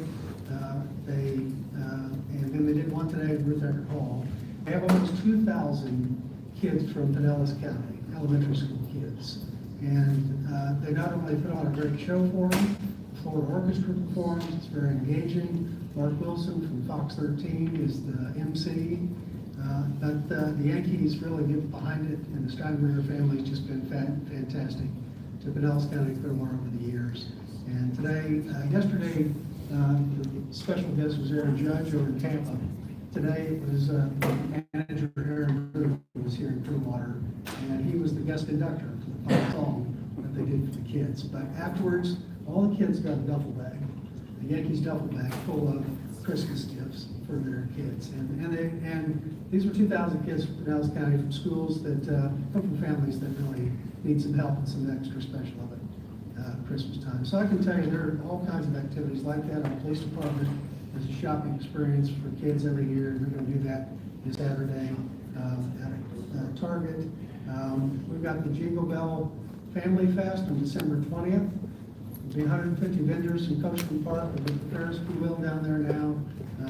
And then they did one today at Ruth Eckerd Hall. They have almost 2,000 kids from Pinellas County, elementary school kids. And they not only put on a great show for them, the Florida Orchestra performs, it's very engaging. Mark Wilson from Fox 13 is the MC. But the Yankees really get behind it, and the Steinbrenner family's just been fantastic to Pinellas County, Clearwater over the years. And yesterday, the special guest was Aaron Judge over in Tampa. Today it was manager Aaron Drew was was here in Clearwater, and he was the guest conductor for the pop song that they did for the kids. But afterwards, all the kids got a duffel bag, a Yankees duffel bag full of Christmas gifts for their kids. And these were 2,000 kids from Pinellas County from schools that come from families that really need some help and some extra special of it Christmas time. So I can tell you there are all kinds of activities like that. Our police department has a shopping experience for kids every year, and we're going to do that this Saturday at Target. We've got the Jingle Bell Family Fest on December 20th. There'll be 150 vendors in Coachman Park. There'll be the Ferris wheel down there now.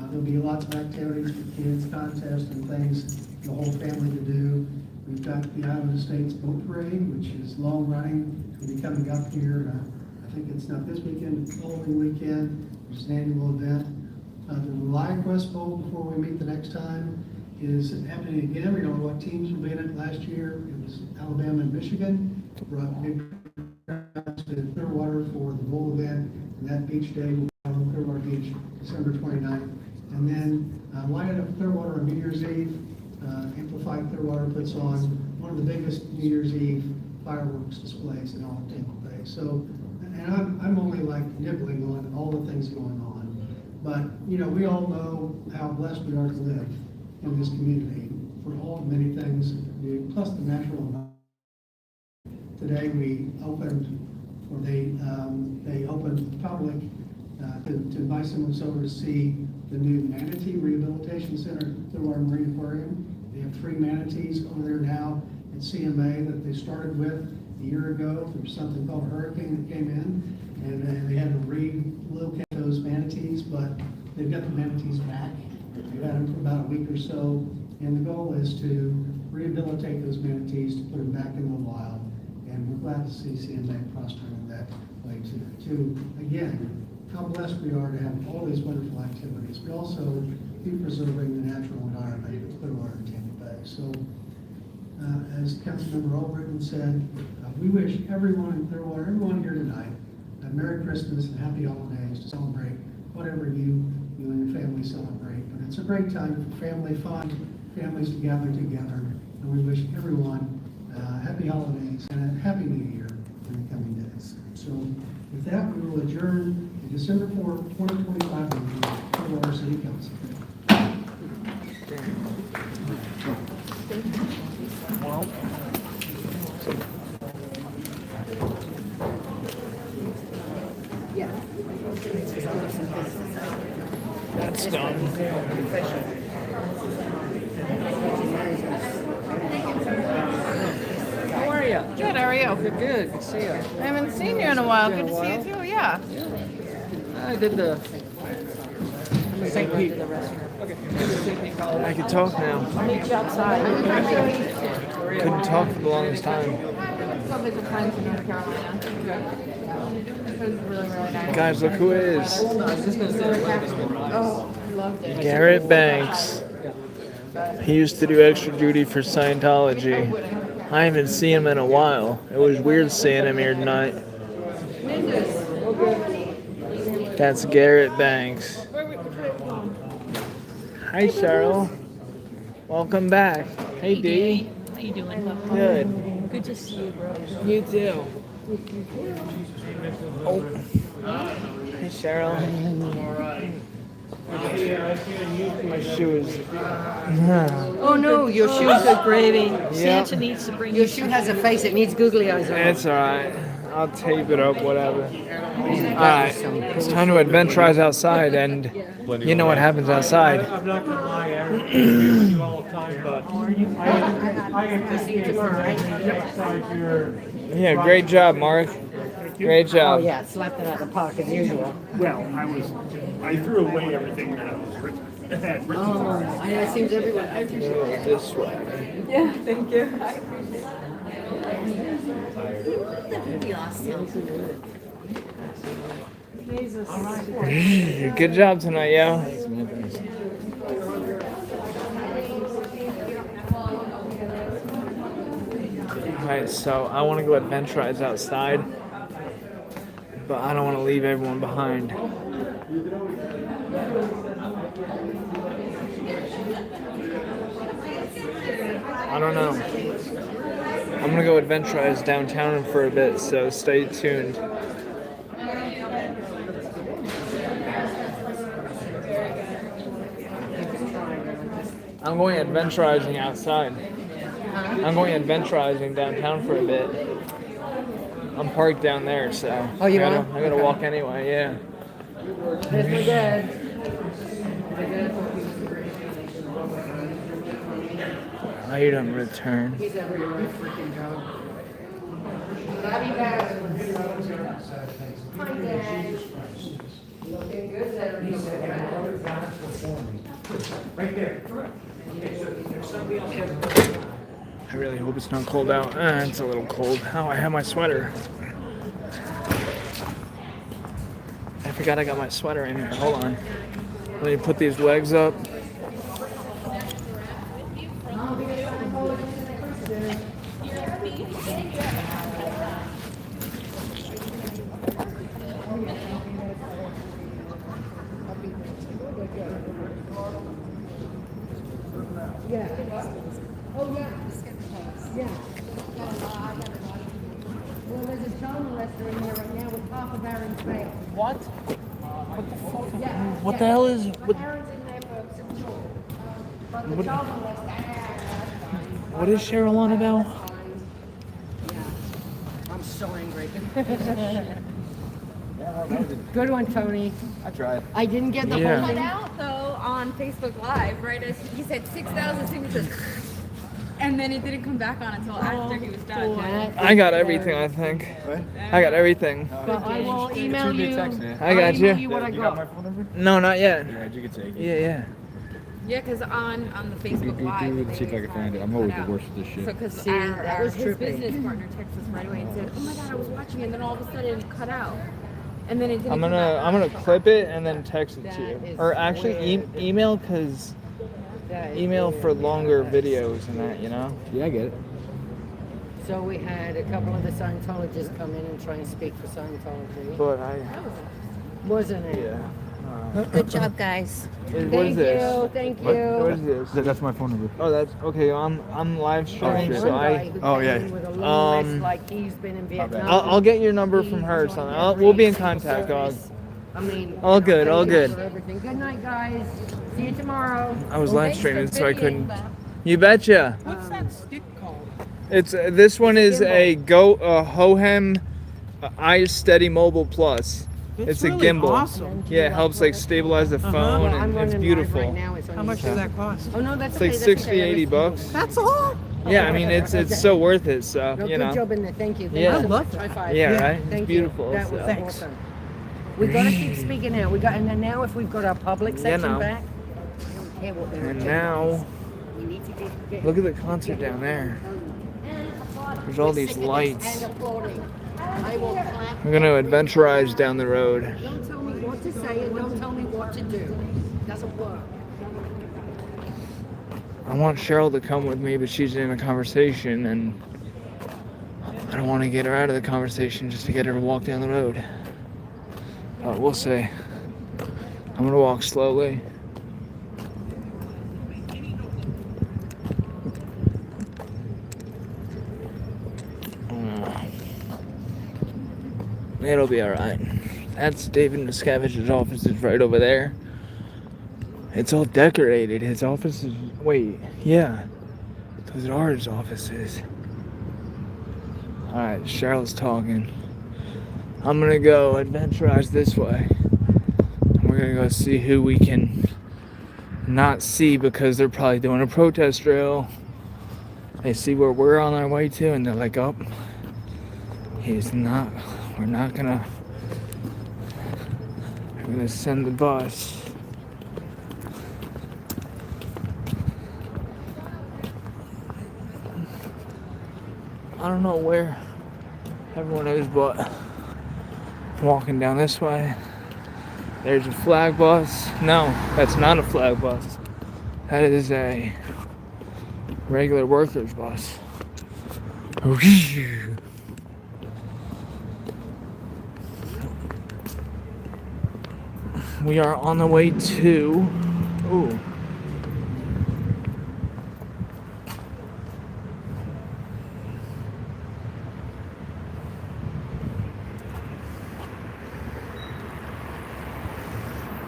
There'll be lots of activities for kids, contests and things for the whole family to do. We've got the Iowa Estates Boat Parade, which is long running. It'll be coming up here. I think it's not this weekend, it's the following weekend. It's an annual event. The Lion Quest Bowl, before we meet the next time, is happening again. We don't know what teams will be in it. Last year, it was Alabama and Michigan. Brought big crowds to Clearwater for the bowl event, and that beach day will be on Clearwater Beach, December 29th. And then Light It Up Clearwater on New Year's Eve. Amplified Clearwater puts on one of the biggest New Year's Eve fireworks displays in all of Tampa Bay. So, and I'm only like nibbling on all the things going on. But, you know, we all know how blessed we are to live in this community for all many things, plus the natural environment. Today we opened, or they opened the public to invite someone over to see the new Manatee Rehabilitation Center at Clearwater Marine Aquarium. They have 3 manatees over there now at CMA that they started with a year ago. There was something called a hurricane that came in, and they had to relocate those manatees, but they've got the manatees back. We've had them for about a week or so, and the goal is to rehabilitate those manatees to put them back in the wild. And we're glad to see CMA prospering in that way too. Again, how blessed we are to have all these wonderful activities. We also be preserving the natural environment of Clearwater and Tampa Bay. So, as Councilmember Albritton said, we wish everyone in Clearwater, everyone here tonight, a Merry Christmas and Happy Holidays to celebrate whatever you and your family celebrate. But it's a great time for family fun, families to gather together, and we wish everyone happy holidays and a happy new year in the coming days. So with that, we will adjourn the December 4th, 2025 meeting of Clearwater City Council. Well, that's done. How are you? Good, how are you? Good, good to see you. I haven't seen you in a while. Good to see you too, yeah. I did the St. Pete. I can talk now. I'll meet you outside. Couldn't talk for the longest time. Some visit friends in North Carolina. It was really, really nice. Guys, look who it is. Oh, I loved it. Garrett Banks. He used to do extra duty for Scientology. I haven't seen him in a while. It was weird seeing him here tonight. That's Garrett Banks. Hi, Cheryl. Welcome back. Hey, Dee. How you doing? Good. Good to see you, bro. You too. Oh. Hey, Cheryl. My shoes. Oh no, your shoes are gravy. Yep. Santa needs to bring Your shoe has a face, it needs googly eyes on it. It's alright. I'll tape it up, whatever. Alright, it's time to adventurize outside, and you know what happens outside. I'm not gonna lie, Aaron, I do you all the time, but I am just outside your. Yeah, great job, Mark. Great job. Oh yeah, slapped it out of the park as usual. Well, I threw away everything that I was written. Oh, it seems everyone, I appreciate it. This way. Yeah, thank you. I That would be awesome. Good job tonight, yo. Alright, so I want to go adventurize outside, but I don't want to leave everyone behind. I don't know. I'm gonna go adventurize downtown for a bit, so stay tuned. I'm going adventurizing outside. I'm going adventurizing downtown for a bit. I'm parked down there, so Oh, you are? I gotta walk anyway. Yeah. There's my dad. Item return. He's a really freaking job. Love you guys. Hi, Dad. Looking good, Saturday. Right there. I really hope it's not cold out. It's a little cold. Oh, I have my sweater. I forgot I got my sweater in here. Hold on. Let me put these legs up. Yeah. Oh, yeah. Yeah. Well, there's a child molester in here right now with Papa Barron's bail. What? Yeah. What the hell is? What, Barron's in there for support. But the What- child molester. what is Cheryl on about? I'm so angry. Good one, Tony. I tried. I didn't get the Yeah. whole Cut thing. out though on Facebook Live, right as he said 6,000 signatures, and then it didn't come back on until after he was done. I got everything, I think. I got everything. But I will email you. I got I'll email you. what I got. No, not yet. You can take it. Yeah, yeah. Yeah, because on the Facebook Live. See if I can find it. I'm always the worst at this shit. So because See, that was his trippy. business partner texted us right away and said, "Oh my God, I was watching it," and then all of a sudden it cut out, and then it didn't. I'm come gonna back I'm on. gonna clip it and then text it to That you, is or actually email, cause That is email for weird. longer videos and that, you know. Yeah, I get it. So we had a couple of the Scientologists come in and try and speak for Scientology. But Wasn't it? yeah. Good job, guys. What is this? Thank you. What is this? That's my phone number. Oh, that's okay. I'm live streaming, so Like he's been in Vietnam. I'll get your number from her or something. We'll be in contact, dog. I mean, All good, all thank you good. for everything. Good night, guys. See you tomorrow. I was live streaming, so I couldn't. You betcha. What's that stick called? It's this one is a Hohem iSteady Mobile Plus. It's a really gimbal. awesome. Yeah, it helps like stabilize the phone, Well, I'm and it's running live beautiful. right now. It's on How much YouTube. does that cost? Oh no, that's It's like okay. 60, 80 bucks. That's all? Yeah, I mean it's so worth it. So No, you good know. job in there. Thank you. Yeah. Thank you. I love High five. Yeah, right? It's Thank beautiful, You. That so. was Thanks. awesome. We gotta keep speaking now. And then now if we've got our public Yeah, section no. back, I don't care what they're And doing. now, We need to get look at the concert down there. There's all these lights. I will clap. We're gonna adventurize down the road. Don't tell me what to say and don't tell me what to do. Doesn't work. I want Cheryl to come with me, but she's in a conversation, and I don't want to get her out of the conversation just to get her to walk down the road. But we'll see. I'm gonna walk slowly. It'll be alright. That's David Miscavige's office is right over there. It's all decorated. His office is... Wait, yeah. Those are his offices. Alright, Cheryl's talking. I'm gonna go adventurize this way. We're gonna go see who we can not see because they're probably doing a protest drill. They see where we're on our way to and they're like, oh, he's not... We're not gonna... We're gonna send the bus. I don't know where everyone is, but walking down this way. There's a flag bus. No, that's not a flag bus. That is a regular workers bus. We are on the way to... Ooh.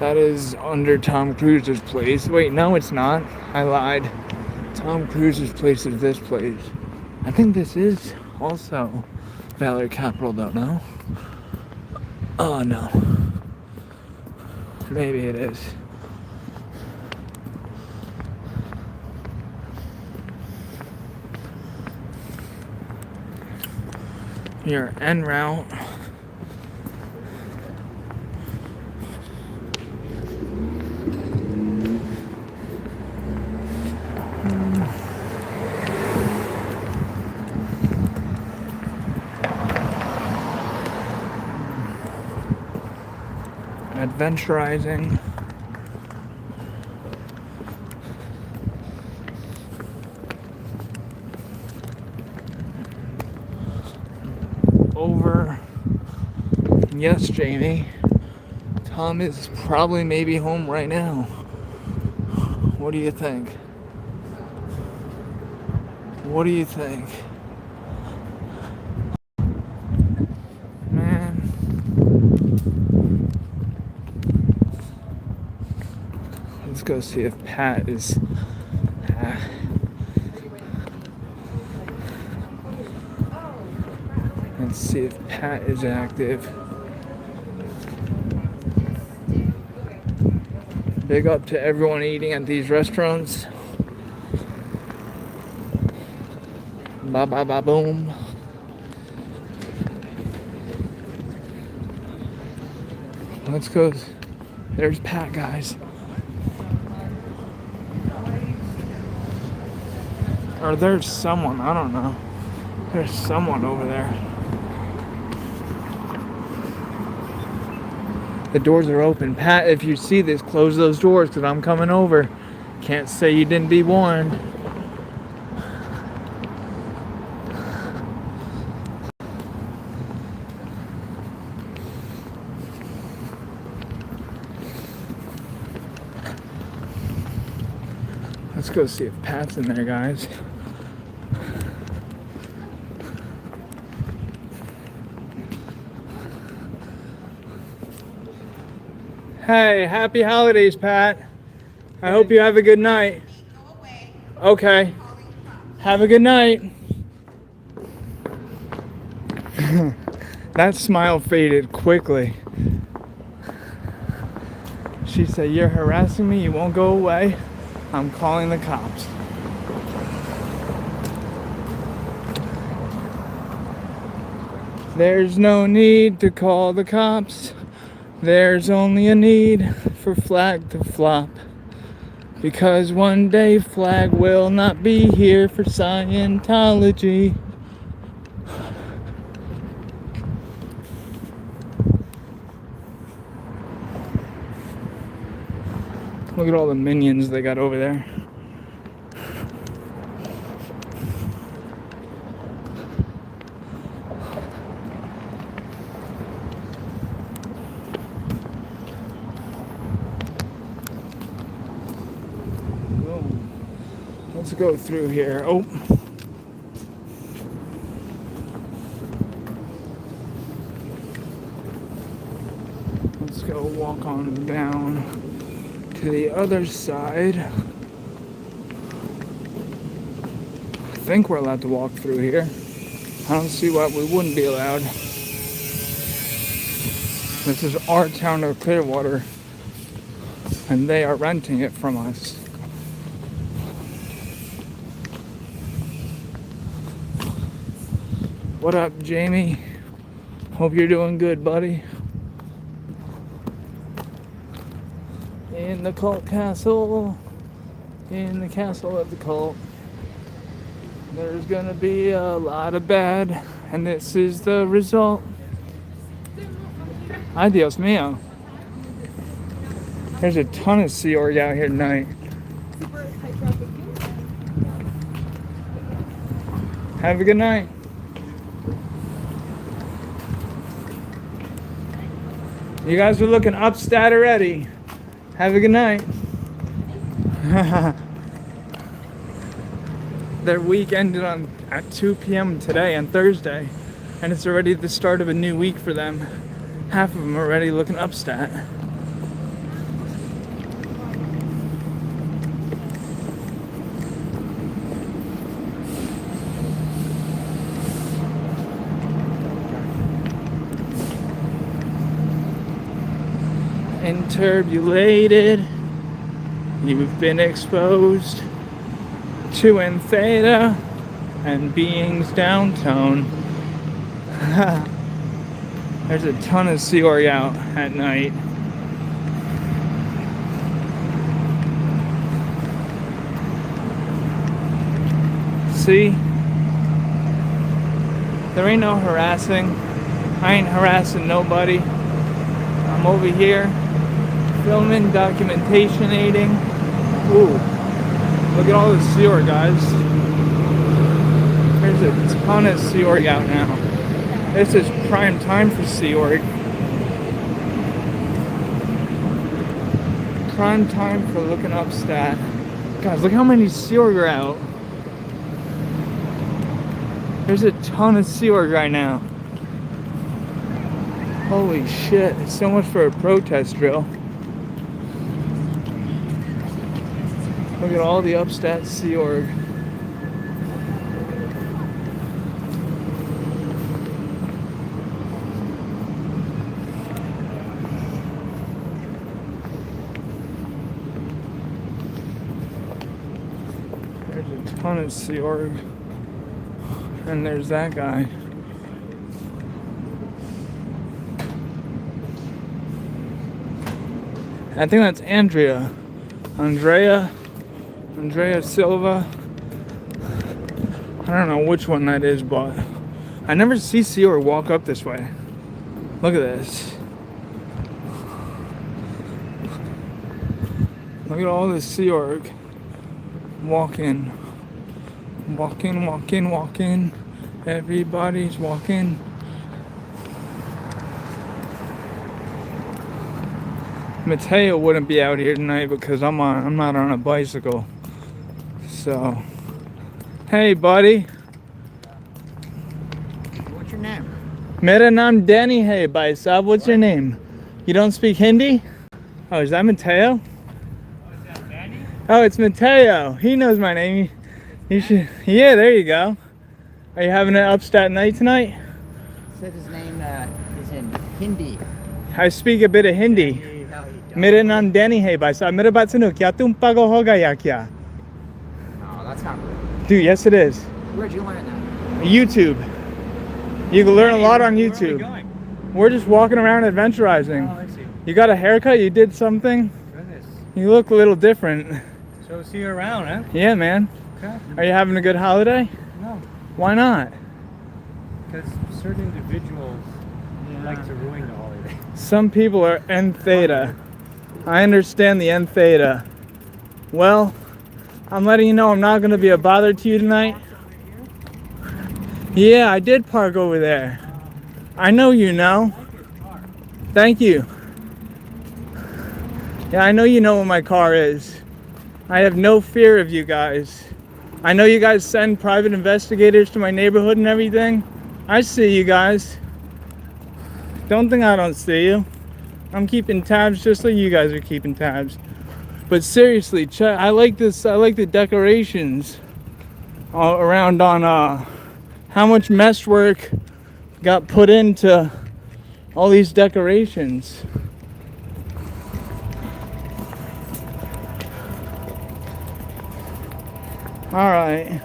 That is under Tom Cruise's place. Wait, no, it's not. I lied. Tom Cruise's place is this place. I think this is also Valor Capital, don't know. Oh, no. Maybe it is. Your en route. Adventurizing. Over. Yes, Jamie. Tom is probably maybe home right now. What do you think? What do you think? Man. Let's go see if Pat is... Let's see if Pat is active. Big up to everyone eating at these restaurants. Ba ba ba boom. Let's go. There's Pat, guys. Or there's someone, I don't know. There's someone over there. The doors are open. Pat, if you see this, close those doors because I'm coming over. Can't say you didn't be warned. Let's go see if Pat's in there, guys. Hey, happy holidays, Pat. I hope you have a good night. Okay. Have a good night. That smile faded quickly. She said, "You're harassing me, you won't go away. I'm calling the cops." There's no need to call the cops. There's only a need for Flag to flop. Because one day Flag will not be here for Scientology. Look at all the minions they got over there. Let's go through here. Oh. Let's go walk on down to the other side. I think we're allowed to walk through here. I don't see why we wouldn't be allowed. This is our town of Clearwater, and they are renting it from us. What up, Jamie? Hope you're doing good, buddy. In the cult castle, in the castle of the cult, there's gonna be a lot of bad, and this is the result. Ay, Dios mío. There's a ton of Sea Org out here tonight. Have a good night. You guys are looking upstat already. Have a good night. Their week ended at 2 p.m. today on Thursday, and it's already the start of a new week for them. Half of them are already looking upstat. Interbulated. You've been exposed to N-Theta and beings downtown. There's a ton of Sea Org out at night. See? There ain't no harassing. I ain't harassing nobody. I'm over here filming, documentation-aiding. Ooh, look at all the Sea Org, guys. There's a ton of Sea Org out now. This is prime time for Sea Org. Prime time for looking up stat. Guys, look how many Sea Org are out. There's a ton of Sea Org right now. Holy shit, it's so much for a protest drill. Look at all the upstat Sea Org. There's a ton of Sea Org. And there's that guy. I think that's Andrea Silva. I don't know which one that is, but I never see Sea Org walk up this way. Look at this. Look at all this Sea Org walking. Walking. Everybody's walking. Mateo wouldn't be out here tonight because I'm not on a bicycle. So, hey buddy. What's your name? Mera naam Danny hai bhai sahab. What's your name? You don't speak Hindi? Oh, is that Mateo? Oh, it's Mateo. He knows my name. You should. Yeah, there you go. Are you having an upstat night tonight? Said his name is in Hindi. I speak a bit of Hindi. मेरे नाम Danny है भाई साहब मेरे बात सुनो क्या तुम पागल हो गया या क्या? No, that's not real. Dude, yes it is. Where'd you learn that? YouTube. You can learn a lot on Where are we YouTube. going? We're just walking around adventurizing. Oh, I see. You got a haircut? You did something? Goodness. You look a little different. So see you around, huh? Yeah, man. Okay. Are you having a good holiday? No, Why not? because certain individuals like to ruin the holiday. Some people are N-Theta. I understand the N-Theta. Well, I'm letting you know I'm not going to be a bother to you tonight. Yeah, I did park over there. I know you know. Thank you. Yeah, I know you know what my car is. I have no fear of you guys. I know you guys send private investigators to my neighborhood and everything. I see you guys. Don't think I don't see you. I'm keeping tabs just like you guys are keeping tabs. But seriously, I like this. I like the decorations all around on how much mesh work got put into all these decorations. All right.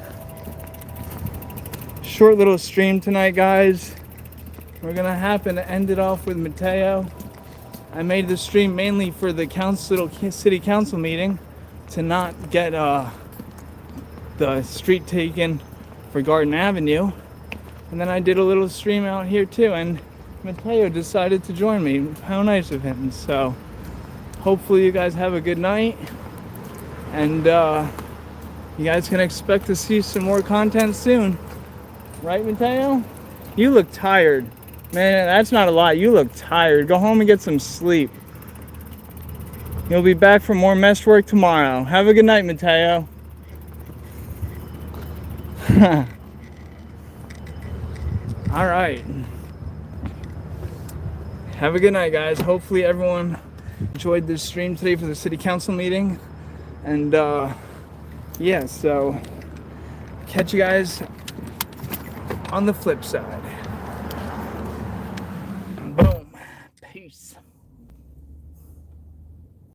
Short little stream tonight, guys. We're gonna happen to end it off with Mateo. I made the stream mainly for the city council meeting to not get the street taken for Garden Avenue. And then I did a little stream out here too, and Mateo decided to join me. How nice of him. So hopefully you guys have a good night, and you guys can expect to see some more content soon. Right, Mateo? You look tired. Man, that's not a lie. You look tired. Go home and get some sleep. You'll be back for more mesh work tomorrow. Have a good night, Mateo. All right. Have a good night, guys. Hopefully everyone enjoyed this stream today for the city council meeting. And yeah, so catch you guys on the flip side. Boom. Peace.